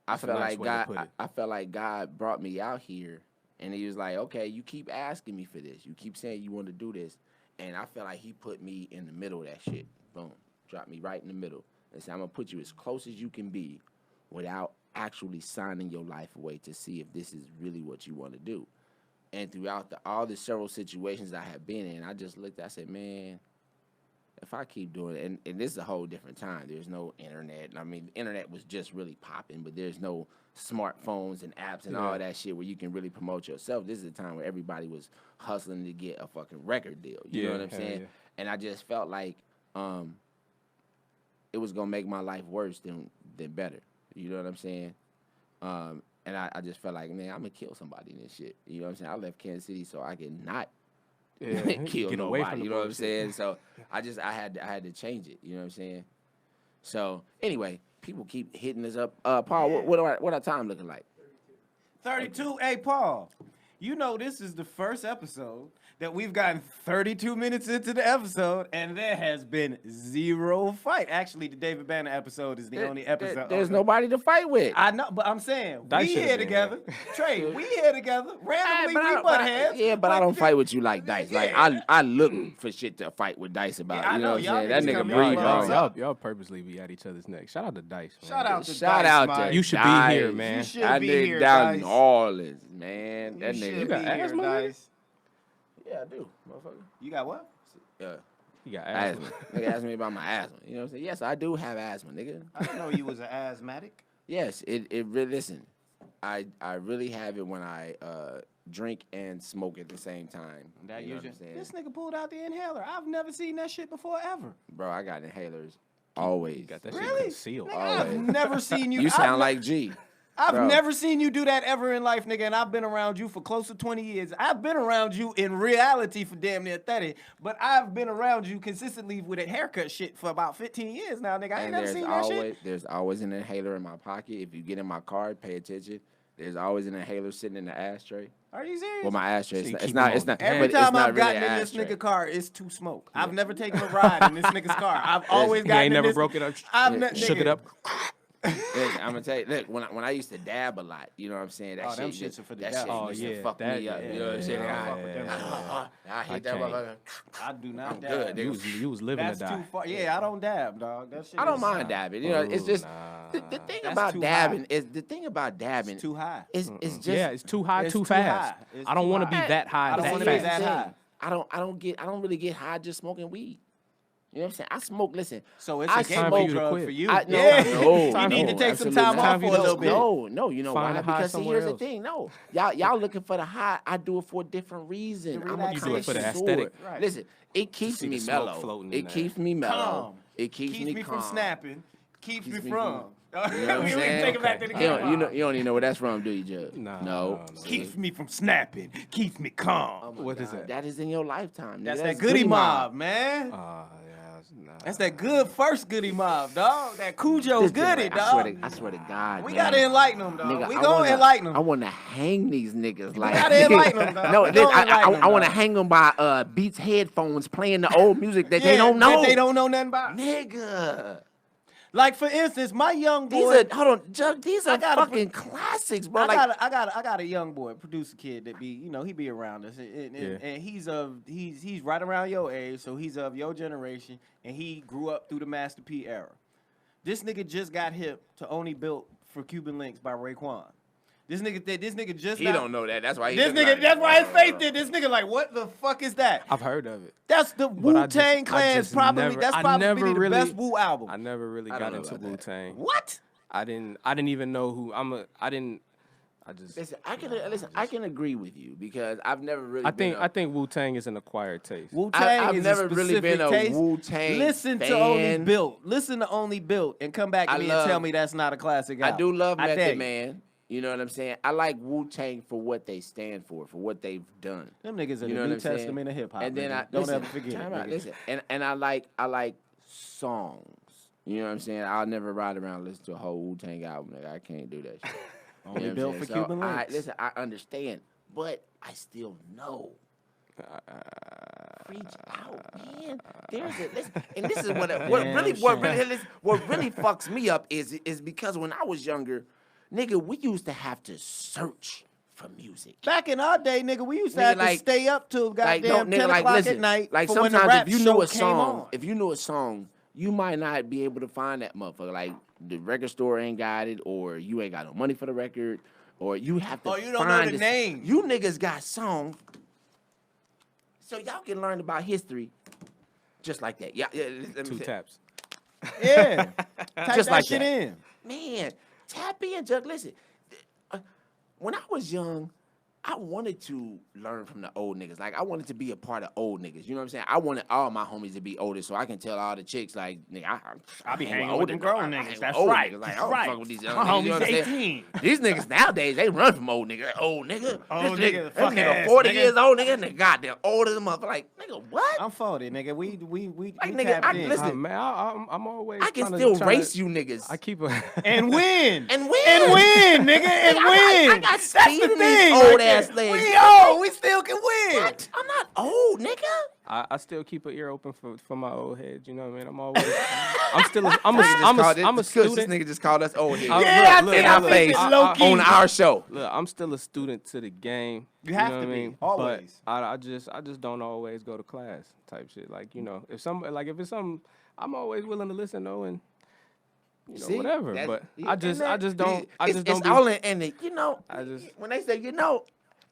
I felt nice like way to God, put it. I felt like God brought me out here and he was like, okay, you keep asking me for this. You keep saying you want to do this. And I felt like he put me in the middle of that shit. Boom. Dropped me right in the middle. And said, I'm going to put you as close as you can be without actually signing your life away to see if this is really what you want to do. And throughout all the several situations I have been in, I just looked, I said, man, if I keep doing it, and this is a whole different time. There's no internet. I mean, the internet was just really popping, but there's no smartphones and apps and all that shit where you can really promote yourself. This is a time where everybody was hustling to get a fucking record deal. You know what I'm saying? Yeah. And I just felt like it was gonna make my life worse than better. You know what I'm saying? And I just felt like, man, I'm gonna kill somebody in this shit. You know what I'm saying? I left Kansas City so I could not kill Get nobody. away from the You know what I'm bullshit. saying? So I had to change it. You know what I'm saying? So anyway, people keep hitting us up. Paul, what our time looking like? 32. Hey, Paul, you know this is the first episode that we've gotten 32 minutes into the episode, and there has been zero fight. Actually, the David Banner episode is the only episode. There's nobody to fight with. I know, but I'm saying, Dice we should've here been together. Trey, we here together. Randomly, we butt heads. Yeah, but I don't fight with you like Dice. Like I look for shit to fight with Dice about. Yeah, I you know know, what I'm y'all saying? That niggas nigga come breathe here, bro. wrong. Y'all purposely be at each other's neck. Shout out to Dice, man. Shout out to Shout Dice, out Mike. to You should Dice. be here, man. You should I be nigga here, down Dice. New Orleans, man. That You nigga. should got be here, asthma, nigga? Dice. Yeah, I do, motherfucker. You got what? Yeah. You got Asthma. asthma. Nigga asked me about my asthma. You know what I'm saying? Yes, I do have asthma, nigga. I didn't know you was an asthmatic. Yes, it really, listen, I really have it when I drink and smoke at the same time. That you know what I'm usually, saying? this nigga pulled out the inhaler. I've never seen that shit before ever. Bro, I got inhalers always. Got that Really? shit concealed. Nigga, I've Always. never seen you. You sound I've like G. I've bro. never seen you do that ever in life, nigga, and I've been around you for close to 20 years. I've been around you in reality for damn near 30, but I've been around you consistently with a haircut shit for about 15 years now, nigga. I ain't And never seen that shit. there's always an inhaler in my pocket. If you get in my car, pay attention. There's always an inhaler sitting in the ashtray. Are you serious? Well, my ashtray. So you It's keep not. them It's on. not. Every but it's time not I've really gotten an in this ashtray. nigga car, it's to smoke. I've never taken a ride in this nigga's car. I've always He gotten ain't in never this. broke it up. I've ne- Shook nigga, it up. Listen, I'm gonna tell you. Look, when I used to dab a lot, you know what I'm saying. That Oh, them shit shits are for the that dab. shit Oh, used yeah, to fuck that- me up. yeah, You know what I'm saying? yeah, I fuck with them. I hate that can't. motherfucker. I do not I'm dab. good, nigga. You was living That's to die. too far. Yeah, I don't dab, dog. That shit I don't is- mind dabbing. You know, it's just nah. the thing That's about too dabbing high. is the thing about dabbing It's too high. is just Yeah, it's too high, It's too too fast. high. It's I don't too want to be high. that high. I don't that wanna be fast. that high. I don't really get high just smoking weed. You know what I'm saying? I smoke. Listen. So it's I a gateway smoke- drug quit. for you. I, no, yeah. no, you need no, to take some absolutely time not. off for a little bit. No, you know Find why? a high Because see, somewhere here's the else. thing. No, y'all looking for the high. I do it for a different reason. I'm a You do it for the aesthetic. Right. Listen, it keeps see the me smoke mellow. floating in It the keeps air. me mellow. Calm. It keeps me from calm. snapping. Keeps me me from. You know what I'm we can saying? take it back to the You don't, game. you don't even know where that's from, do you, Judge? No. Keeps me from snapping. Keeps me calm. Oh What my is God, that? That is in your lifetime. That's nigga. that Goody Mob, man. Yeah, nah. That's that good first Goody Mob, dog. That Cujo's This nigga, Goody, I dog. swear to God. We man. gotta enlighten them, dog. Nigga, We I gonna wanna- enlighten them. I want to hang these niggas. Like, gotta enlighten them, dog. No, We gonna enlighten them, I want to dog. hang them by Beats headphones playing the old music that they don't know. That they don't know nothing about. Nigga. Like for instance, my young These boy. are, hold on, Jug, these are gotta fucking classics, bro. I Like, got a young boy, producer kid that be, he be around us, and he's right around your age, so he's of your generation, and he grew up through the Master P era. This nigga just got hip to Only Built for Cuban Links by Raekwon. This nigga just he don't know that. That's why he This just nigga, like, that's why his face did. This nigga like, what the fuck is that? I've heard of it. That's the But I WuTang just- I Clan's just probably never- that's I probably never the really- best Wu album. I never really I got don't know into about that. Wu-Tang. What? I didn't even know who I just Listen, I can agree with you because I've never really. I think Wu-Tang is an acquired taste. Wu-Tang I've is never a really specific been a taste. Wu-Tang Listen fan. to Only Built. Listen to Only Built and come back to I me love- and tell me that's not a classic album. I do love I dare Method you. Man. You know what I'm saying? I like Wu-Tang for what they stand for what they've done. Them niggas are You know the what New I'm saying? Testament of hip hop. And then don't listen, ever forget time it. out, nigga. listen. And I like songs. You know what I'm saying? I'll never ride around and listen to a whole Wu-Tang album. Nigga. I can't do that shit. Only You know Built what I'm for saying? Cuban So, Links. listen, I understand, but I still know. Reach out, man. There's a listen, and this is what really fucks me up is because when I was younger, nigga, we used to have to search for music. Back in our day, nigga, we used to Nigga, have like- to stay up till Like, goddamn 10 o'clock listen, at night like for when the sometimes rap if you show knew a came song, on. if you knew a song, you might not be able to find that motherfucker. Like the record store ain't got it, or you ain't got no money for the record, or you have to. Or you don't know find the this- name. You niggas got songs, so y'all can learn about history, just like that. Yeah, let me Two say- taps. Yeah. Type Just that like shit that. in. Man, tap in, Jug. Listen, when I was young, I wanted to learn from the old niggas. Like, I wanted to be a part of old niggas. You know what I'm saying? I wanted all my homies to be older so I can tell all the chicks, like, nigga, I be hang hanging with them niggas. grown I niggas. hang with That's old right. niggas. Like, I That's don't right. fuck with these young My niggas. You know homie's what I'm saying? 18. These niggas nowadays, they run from old nigga. Old nigga. Old this nigga, this fuck nigga ass 40 nigga. years old, nigga. Nigga, goddamn older than motherfucker. Like, nigga, what? I'm 40, nigga. We Like, nigga, tapped in. listen, Man, I'm always. I can tryna- still tryna- race you niggas. I keep a. And win. And win. And win, nigga. And I win. got That's speed the in these thing. old right ass there. legs. We old. We still can win. What? I'm not old, nigga. I still keep an ear open for my old heads. You know what I mean? I'm always. I'm still. I'm a student. This nigga just called us old heads. Yeah, I look, think in I our think face it's low key. on our show. Look, I'm still a student to the game. You have know to what I be, mean? always. But I just don't always go to class type shit. Like, you know, if it's something, I'm always willing to listen though, and you know, See? whatever. That's- But yeah, I just and don't. It's be- all in the, you know. I just- when they say, you know,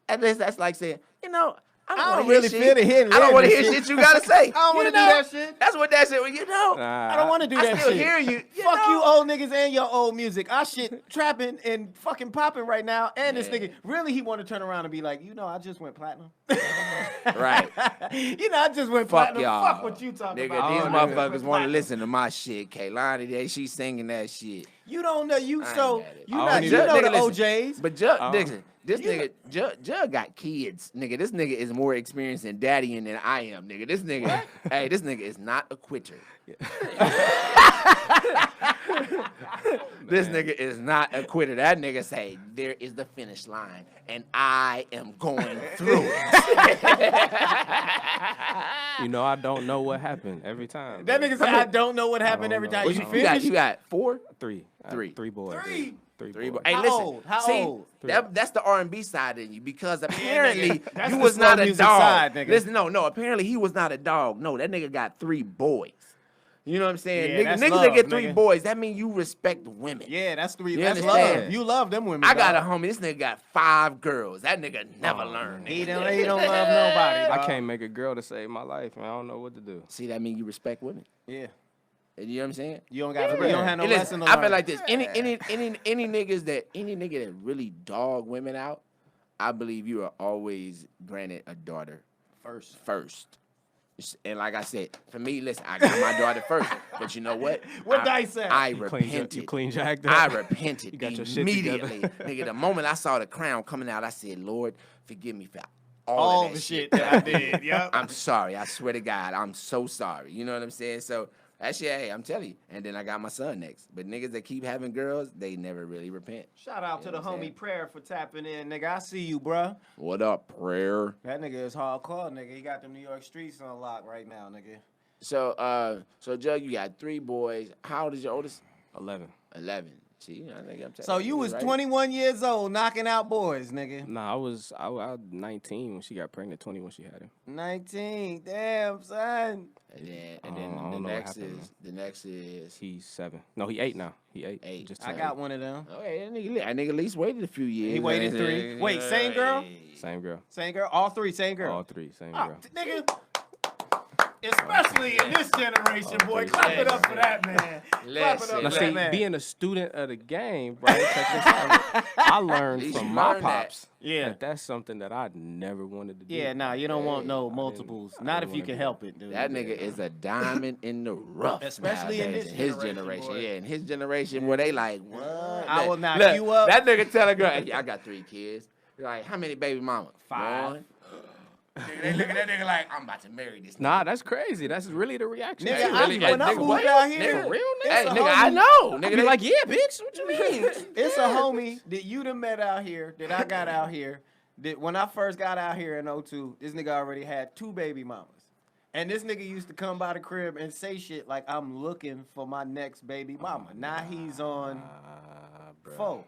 at least that's like saying, you know, I I don't don't want to really hear feel the shit. hidden I don't want to lyrics hear and shit you gotta say. I don't wanna You do know? that shit. That's what that shit. You know, Nah, I don't want to do I that still shit. hear you. Fuck know? you old niggas and your old music. Our shit trapping and fucking popping right now. And this Man. nigga, really he want to turn around and be like, you know, I just went platinum. Right. You know, I just went Fuck platinum. y'all. Fuck what you talking Nigga, about. these Oh, motherfuckers nigga. want to listen to my shit. Kehlani, she singing that shit. You don't know you I ain't so mad at it. you I not don't you even- know Nigga, the listen. OJs. But Jug, Uh-uh. listen, this nigga, Jug got kids, nigga. This nigga is more experienced in daddying than I am, nigga. This nigga, hey, this nigga is not a quitter. This nigga is not a quitter. That nigga say, there is the finish line, and I am going through it. You know, I don't know what happened every time. That nigga said I don't know what happened don't every know. time. What You you got, finished? you got four? Three. Three. Three boys. Three? Three Boys. boys. Hey, How listen. old? How see, old? that's the R&B side in you because apparently That's you the was not slow a music dog. side, nigga. Listen, no. Apparently he was not a dog. No, that nigga got three boys. You know what I'm saying? Yeah, that's Niggas love, that get 3 nigga. boys, that mean you respect women. Yeah, that's 3. You That's understand? love. You love them women. I got a dog. homie. This nigga got 5 girls. That nigga never learned. He don't love nobody. I dog. can't make a girl to save my life, man. I don't know what to do. See, that mean you respect women. Yeah. You know what I'm saying? You don't got. You don't have no Hey, listen, lesson to I learn. feel like this. Any nigga that really dog women out, I believe you are always granted a daughter first. And like I said, for me, listen, I got my daughter first. But you know what? What Dice said? I You repented. clean jacked I up. repented You got your shit immediately. together. Nigga, the moment I saw the crown coming out, I said, Lord, forgive me for all All of that the shit that I did. Yep. I'm sorry. I swear to God, I'm so sorry. You know what I'm saying? So that shit, hey, I'm telling you. And then I got my son next. But niggas that keep having girls, they never really repent. Shout out to the know what I'm homie saying? Prayer for tapping in, nigga. I see you, bruh. What up, prayer? That nigga is hardcore, nigga. He got them New York streets on lock right now, nigga. So, Jug, you got 3 boys. How old is your oldest? 11. 11. See, I think I'm telling So you was right? 21 years old, knocking out boys, nigga. Nah, I was 19 when she got pregnant. 20 when she had him. 19, damn son. And then, I don't know what happened, the next is. He's 7. No, he 8 now. He 8. 8. Just I turned got 8. one of them. Okay, that nigga at least waited a few years. He waited 3. Wait, same girl? Same girl. Same girl? All 3, same girl. All 3, same Ah, girl. nigga. Especially in this generation, boy. Clap it up for that, man. Clap it up Now, for that, see, man. being a student of the game, bro, check this out. I learned least from you my learned that. pops Yeah. that that's something that I never wanted to do. Yeah, nah, you don't want no multiples. I Not didn't if you wanna can do help it, dude. That nigga is a diamond in the rough. Especially in nowadays, this his generation, generation. boy. Yeah, in his generation where they like, what? I will Look, knock look, you up. That nigga tell a girl, hey, I got 3 kids. Like, how many baby mamas? 5. 1. Nigga, they look at that nigga like, I'm about to marry this nigga. Nah, that's crazy. That's really the reaction. Nigga, Hey, I- really, when I nigga, moved what? out here, Nigga, real nigga. Hey, a nigga, homie. I know. Nigga, Be they like, yeah, bitch. What you mean? It's a homie that you done met out here, that I got out here, that when I first got out here in 02, this nigga already had 2 baby mamas. And this nigga used to come by the crib and say shit like, I'm looking for my next baby mama. Now he's on 4.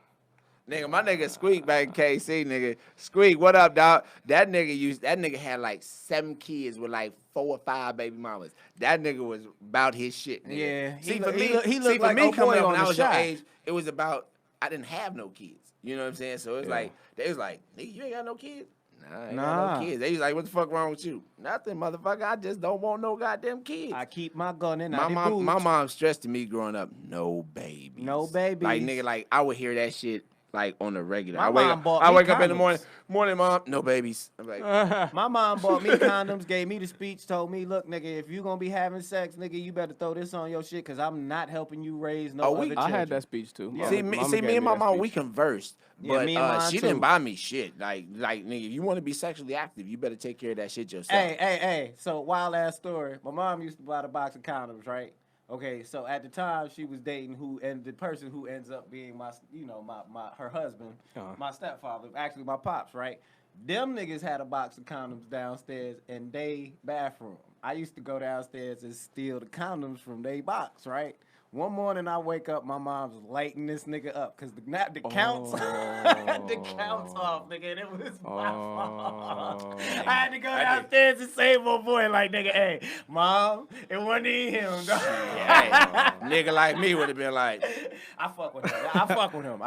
Nigga, my nigga Squeak back in KC, nigga. Squeak, what up, dog? That nigga had like 7 kids with like 4 or 5 baby mamas. That nigga was about his shit, nigga. Yeah, See, he for look- me, he look- he look for like me old coming boy up on when I the was your shot. age, it was about, I didn't have no kids. You know what I'm saying? So it's like, they was like, nigga, you ain't got no kids? Nah, I ain't got Nah. no kids. They was like, what the fuck wrong with you? Nothing, motherfucker. I just don't want no goddamn kids. I keep my gun in My mom stressed to me growing up, no babies. No babies. Like, nigga, like, I would hear that shit, like, on the regular. My I wake mom up, bought I me wake up in the condoms. morning, mom, no babies. I'm like, My mom bought me condoms, gave me the speech, told me, look, nigga, if you gonna be having sex, nigga, you better throw this on your shit, because I'm not helping you raise no Oh, other we- children. I had that speech too. Yeah. see, Mama me gave and my that mom, we speech. conversed. Yeah, But me and mine she too. didn't buy me shit. Like, nigga, if you want to be sexually active, you better take care of that shit yourself. Hey. So, wild ass story. My mom used to buy the box of condoms, right? Okay, so at the time she was dating the person who ends up being her husband, my stepfather, actually my pops, right? Them niggas had a box of condoms downstairs in they bathroom. I used to go downstairs and steal the condoms from they box, right? One morning I wake up, my mom's lighting this nigga up because the counts, the counts off, nigga. And it was my fault. I had to go downstairs and save my boy, like, nigga, hey, mom, it wasn't even him, dog. Yeah, hey, nigga like me would have been like, I fuck with him. I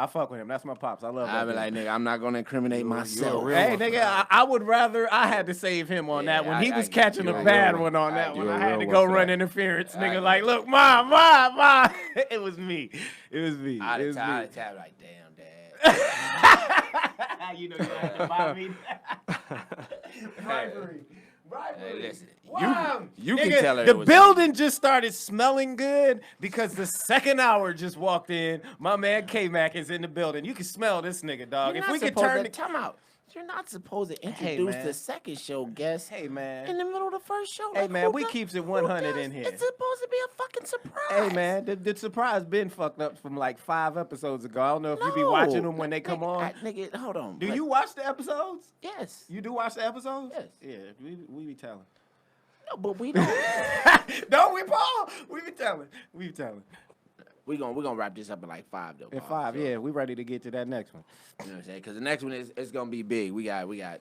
fuck with him. That's my pops. I love that. I'd be dude. like, nigga, I'm not gonna incriminate myself. real Hey, one. nigga, I would rather I had to save him on Yeah, that one. He I was get catching you. a You're a bad real one on that I one. get I you. had You're to a go real one run for that. interference. I Nigga, get like, you. look, mom. It was me. It was me. I'd It was have me. tapped like, damn, dad. You know you had to buy me. Bribery. Hey, listen, Wow. you can Nigga, tell her the it was building just started smelling good because the second hour just walked in. My man K-Mac is in the building. You can smell this nigga, dog. You're If not we could supposed turn to the time out. You're not supposed to introduce man. the second show guest Hey man. in the middle of the first show. Hey, Like, man, who we does- keeps it who 100 does- in here. It's supposed to be a fucking surprise. Hey man, the surprise been fucked up from like 5 episodes ago. I don't know if you be watching them when they come on. Nigga, hold on. Do you watch the episodes? Yes. You do watch the episodes? Yes. Yeah, we be telling. No, but we don't. Don't we, Paul? We be telling. We be telling. we gonna wrap this up in like 5 though. In Paul. 5, So, yeah, we ready to get to that next one. You know what I'm saying? Because the next one is it's gonna be big. We got a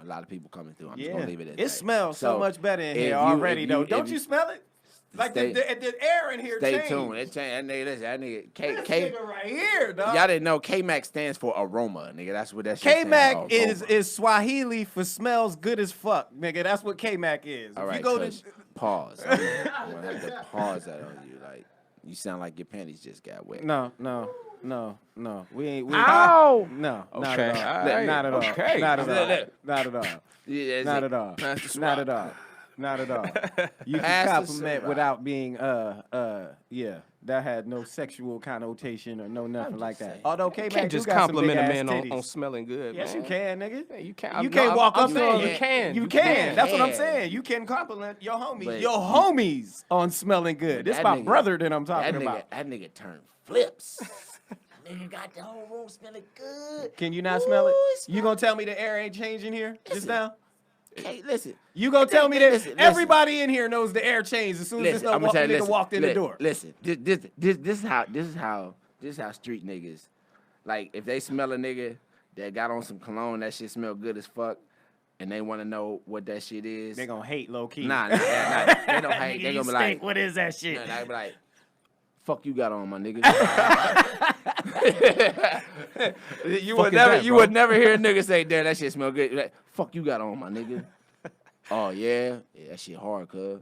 lot of people coming through. I'm just Yeah, gonna leave it at that. it smells so much better in here if already, if though. if Don't you smell it? Like the air in here Stay changed. tuned. It changed. That nigga, listen, that nigga, This nigga right here, dog. y'all didn't know K-Mac stands for aroma, nigga. That's what that shit K-Mac stands for. is Swahili for smells good as fuck, nigga. That's what K-Mac is. All If right, you go Kush, pause. I'm gonna have to pause that on you. Like, you sound like your panties just got wet. No. We ain't. Ow! No, not Okay, at all. all right, Not at all. okay. Not at all. Look. Not at all. Yeah, Not at all. Pass the Not Ciroc. at all. Not at all. You Pass can the compliment Ciroc. without being yeah. That had no sexual connotation or no nothing like that. saying. Although You K-Mac can't do just got some compliment a big-ass man titties. on smelling good, Yes, man. you can, nigga. Yeah, you can. You can't walk up to saying him. you can. You can. That's what I'm can. saying. You can compliment your homies. But- Your homies on smelling good. This That my nigga- brother that I'm talking about. That nigga turned flips. Nigga got the whole room smelling good. Can you not smell it? Ooh, You gonna tell me the air ain't changing here just Listen. now? Hey, listen. You gonna tell me that Listen. everybody in here knows the air changed as soon as this I'ma fucking tell you, nigga walked in the door? Listen, this is how street niggas, like, if they smell a nigga that got on some cologne that shit smell good as fuck, and they want to know what that shit is. They gonna hate low key. Nah, they don't hate. They gonna be like, what is that shit? nah, they be like, fuck you got on, my nigga. you Fuck would is never, that, you bro? would never hear a nigga say, "Damn, that shit smell good." Like, fuck you got on, my nigga. Oh yeah, that shit hard, cuz.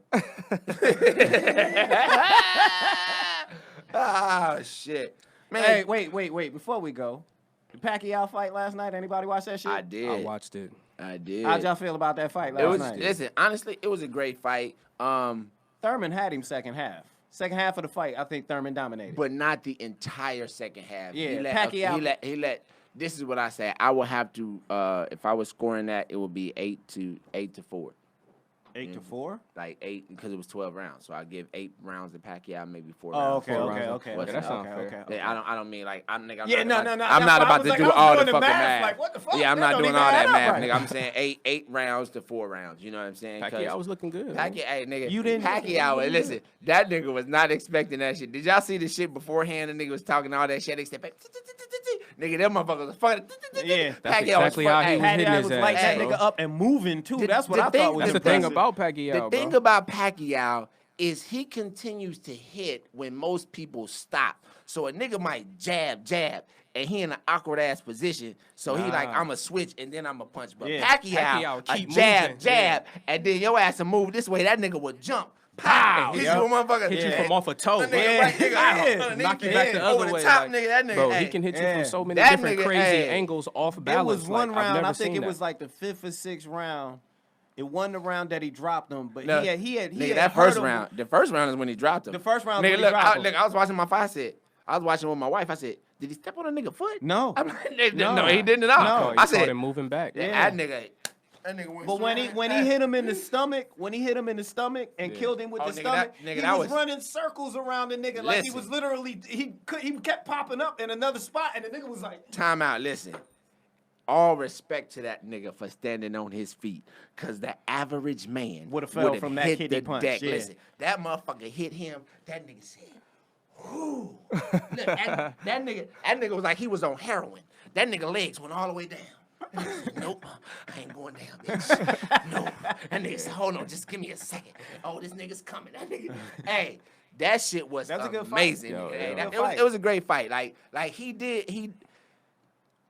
Ah shit, man. Hey, wait. Before we go, the Pacquiao fight last night. Anybody watch that shit? I did. I watched it. I did. How'd y'all feel about that fight It was. last night? Listen, honestly, it was a great fight. Thurman had him second half. Second half of the fight, I think Thurman dominated. But not the entire second half. Yeah, Pacquiao. He let. This is what I say. I will have to. If I was scoring that, it would be 8-4. 8-4. Like 8 because it was 12 rounds. So I give 8 rounds to Pacquiao, maybe 4 Oh, rounds. okay, 4 okay, rounds. okay. What's that that? sounds fair. Yeah, I don't mean like I'm nigga. Yeah, no. I'm That's not why I about was to like, do I was all the doing the fucking math, math. like, what the fuck? Yeah, I'm That not don't doing even all that add up math, right. nigga. I'm saying 8 rounds to 4 rounds. You know what I'm saying? 'Cause Pacquiao was looking good. Pacquiao, hey nigga, You didn't- Pacquiao. Listen, that nigga was not expecting that shit. Did y'all see the shit beforehand? The nigga was talking all that shit. They said, nigga, them motherfuckers was fucking. Yeah. That's exactly how he was hitting Pacquiao his was ass, like that bro. nigga up and moving too. The- That's what the I thing- thought was That's the thing impressive. about Pacquiao, The bro. thing about Pacquiao is he continues to hit when most people stop. So a nigga might jab, and he in an awkward ass position. So he like, Nah. I'm a switch and then I'm a punch. But Yeah. Pacquiao Pacquiao a keep jab, moving. and then your ass will move this way. That nigga will jump. Pow! Hit you Yup. with motherfucker. Hit you Yeah. from off a toe. That nigga Yeah. right nigga, Yeah. underneath Knock you the back head, the over other way. the top, like, nigga. That nigga, bro, hey, he can hit you Yeah. from so many That different nigga, crazy hey. angles off It balance. was one like, I've round. never I think seen it that. was like the 5th or 6th round. It won the round that he dropped him, but No, he had nigga, had that hurt first him. round. The first round is when he dropped him. The first round Nigga, when he look, dropped him. I was watching my fight. I was watching with my wife. I said, did he step on a nigga foot? No. I'm like, no, No. he didn't at all. No. Oh, he I caught said, him moving back. that nigga went But when he hit him in the stomach, and killed him with Oh, the nigga, stomach, that- nigga, he that was was- running circles around the nigga like he Listen. was literally he kept popping up in another spot, and the nigga was like, time out. Listen. All respect to that nigga for standing on his feet, cause the average man Would've fell from that hit kitty the punch, deck. yeah. Listen, that motherfucker hit him. That nigga said, "Whoo!" Look, that nigga was like he was on heroin. That nigga legs went all the way down. That nigga said, nope, I ain't going down, bitch. Nope. That nigga said, hold on, just give me a second. Oh, this nigga's coming. That nigga, hey, that shit was That's a good fight. amazing. Yo, Hey, yeah. it was a great fight. Like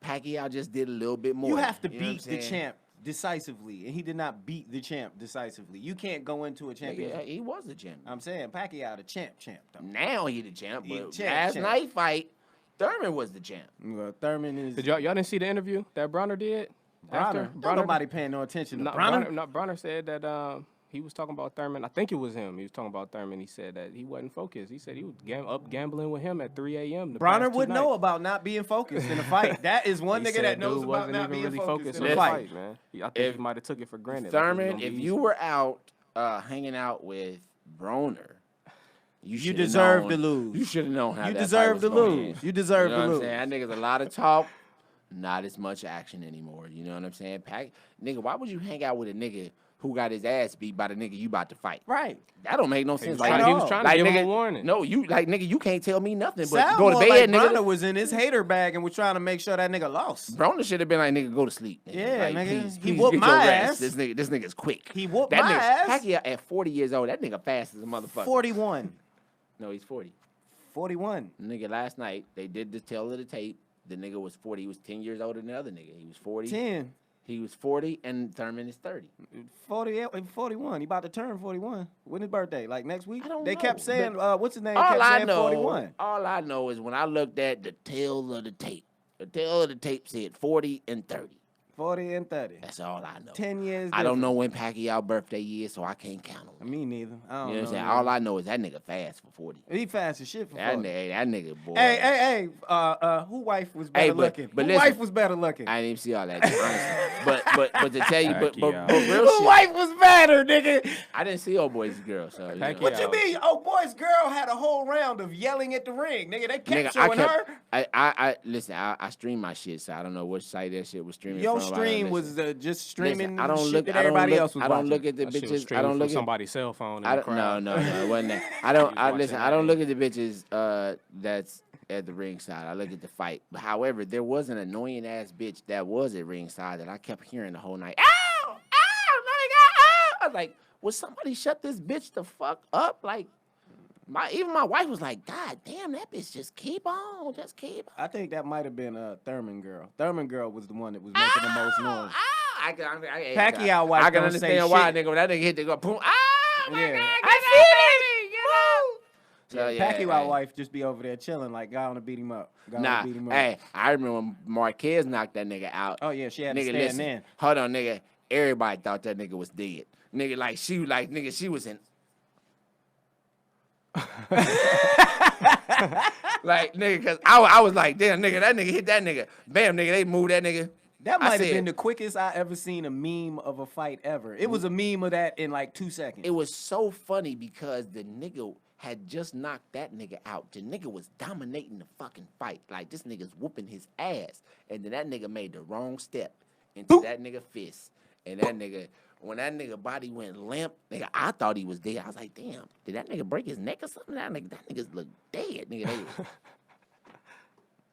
Pacquiao just did a little bit more. you have to know what I'm beat the saying? champ decisively, and he did not beat the champ decisively. You can't go into a championship. Yeah, he was the champ. I'm saying Pacquiao the champ though. Now he the champ, He but the champ, last champ. night fight, Thurman was the champ. Well, Thurman is Did y'all didn't see the interview that Broner did? After? Bronner. Don't nobody paying no attention to No, Bronner. Broner said that he was talking about Thurman. I think it was him. He was talking about Thurman. He said that he wasn't focused. He said he was up gambling with him at 3 a.m. the Bronner past 2 would know nights. about not being focused in a fight. That is one He nigga said that knows dude about wasn't not even being really focused in on a the fight. man. I think If he might have took it for granted. Thurman, if you were out hanging out with Broner, You should've deserve known- to lose. You should have known how You that deserve fight to was gonna lose. end. You deserve You know to what I'm lose. saying? That nigga's a lot of talk, not as much action anymore. You know what I'm saying? Nigga, why would you hang out with a nigga who got his ass beat by the nigga you about to fight? Right. That don't make no sense. He was trying to give him a warning. No, nigga, you can't tell me nothing but Sound go to more bed, like nigga. Broner was in his hater bag and was trying to make sure that nigga lost. Broner should have been like, nigga, go to sleep. Nigga. Yeah, like, nigga. Please, He please whooped get my your ass. rest. This nigga's quick. He whooped that my nigga, ass. Pacquiao at 40 years old, that nigga fast as a motherfucker. 41. No, he's 40. 41. Nigga, last night, they did the tail of the tape. The nigga was 40. He was 10 years older than the other nigga. He was 40. 10. He was 40, and Thurman is 30. 41. He about to turn 41. When his birthday? Like next week? I don't They know, kept saying, what's his name? All kept I saying know, 41. all I know is when I looked at the tail of the tape said 40 and 30. 40 and 30. That's all I know. 10 years. I don't know when Pacquiao birthday is, so I can't count on it. Me neither. I don't You know what I'm saying? know. All I know is that nigga fast for 40. He fast as shit for That 40. nigga, boy. Hey, who wife was better looking? but Who listen, wife was better looking? I didn't even see all that, honestly. but to tell you, but Pacquiao. real Who shit, wife was better, nigga? I didn't see old boy's girl, so. You know. Pacquiao. What you mean? Oh, boy's girl had a whole round of yelling at the ring. Nigga, they kept showing her. I listen. I stream my shit, so I don't know which site that shit was streaming. Your from. I don't stream listen. was just streaming Listen, I don't shit look. that I don't everybody look. else was I don't watching. look at the That shit was bitches. I streamed don't from look at somebody's cell phone in I the don't, crowd. no, it wasn't that. I don't. I watching listen. that I don't game. look at the bitches. That's at the ringside. I look at the fight. But however, there was an annoying ass bitch that was at ringside that I kept hearing the whole night. Ow! Ow! Nigga! Ow! I was like, would somebody shut this bitch the fuck up? Like, even my wife was like, God damn, that bitch just keep on, just keep on. I think that might have been Thurman girl. Thurman girl was the one that was making the most noise. Pacquiao wife I can don't say understand why, shit. nigga. When that nigga hit the go, boom. Ah, my Yeah. God, I So, yeah, Pacquiao hey. wife just be over there chilling, like, God wanna beat him up. God Nah, wanna beat him up. hey, I remember when Marquez knocked that nigga out. Oh yeah, she had to Nigga, stand listen. in. Hold on, nigga. Everybody thought that nigga was dead. Nigga, she was in. Like, nigga, cause I was like, damn, nigga, that nigga hit that nigga. Bam, nigga, they moved that nigga. That I might have said- been the quickest I ever seen a meme of a fight ever. It was a meme of that in like 2 seconds. It was so funny because the nigga had just knocked that nigga out. The nigga was dominating the fucking fight. Like, this nigga's whooping his ass. And then that nigga made the wrong step into that nigga fist. And that nigga, when that nigga body went limp, nigga, I thought he was dead. I was like, damn, did that nigga break his neck or something? That nigga look dead, nigga.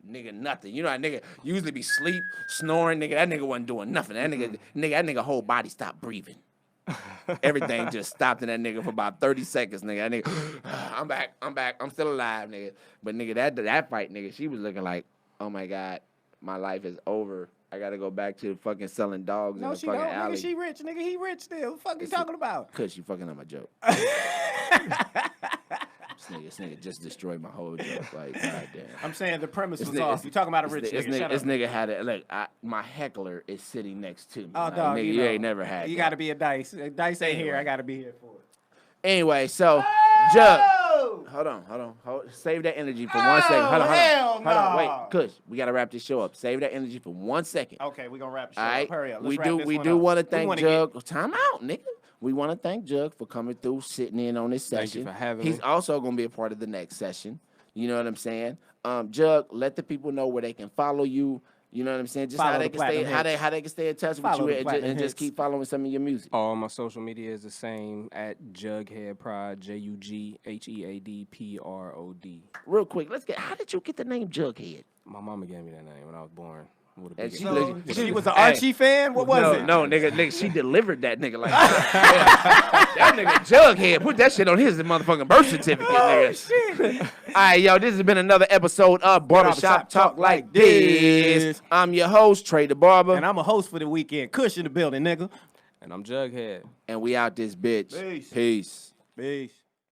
Nigga, nothing. You know that nigga usually be sleep, snoring, nigga. That nigga wasn't doing nothing. That nigga whole body stopped breathing. Everything just stopped in that nigga for about 30 seconds, nigga. That nigga, I'm back, I'm still alive, nigga. But nigga, that fight, nigga, she was looking like, oh my God, my life is over. I gotta go back to fucking selling dogs in No, the she fucking don't. alley. Nigga, she rich. Nigga, he rich still. What the fuck you talking about? Cause you fucking on my joke. This nigga just destroyed my whole joke. Like, goddamn. I'm saying the premise This was nigga- off. You talking about a rich This nigga. Shut this up. nigga had it. Look, my heckler is sitting next to me. Oh, Like, dog, nigga, you you know. ain't never had. You that. got to be a Dice. Dice ain't here. Anyway. I got to be here for it. Anyway, so Jug. Hold on. Save that energy for 1 second. Hold on. hell Hold on. no. Wait, Kush, we gotta wrap this show up. Save that energy for 1 second. Okay, we're going to wrap the show All right. up. Hurry up. Let's We wrap do. this We one do up. want to We thank wanna Jug. Time out, nigga. We want to thank Jug for coming through, sitting in on this Thank session. you for having He's me. also gonna be a part of the next session. You know what I'm saying? Jug, let the people know where they can follow you. You know what I'm saying? Just Follow how the they can stay, platinum how they can stay in touch Follow with the you, platinum and just hits. keep following some of your music. All my social media is the same at Jughead Prod, JUGHEADPROD. Real quick, let's get. How did you get the name Jughead? My mama gave me that name when I was born. With a And big she ass- looked- She was an Hey. Archie fan? What was it? No, nigga, she delivered that nigga like that nigga Jughead. Put that shit on his motherfucking birth certificate, nigga. All right, yo, this has been another episode of Barbershop Talk Like This. I'm your host, Trey the Barber, And I'm a host for the weekend. Kush in the building, nigga. And I'm Jughead. and we out this bitch. Peace. Peace. Peace.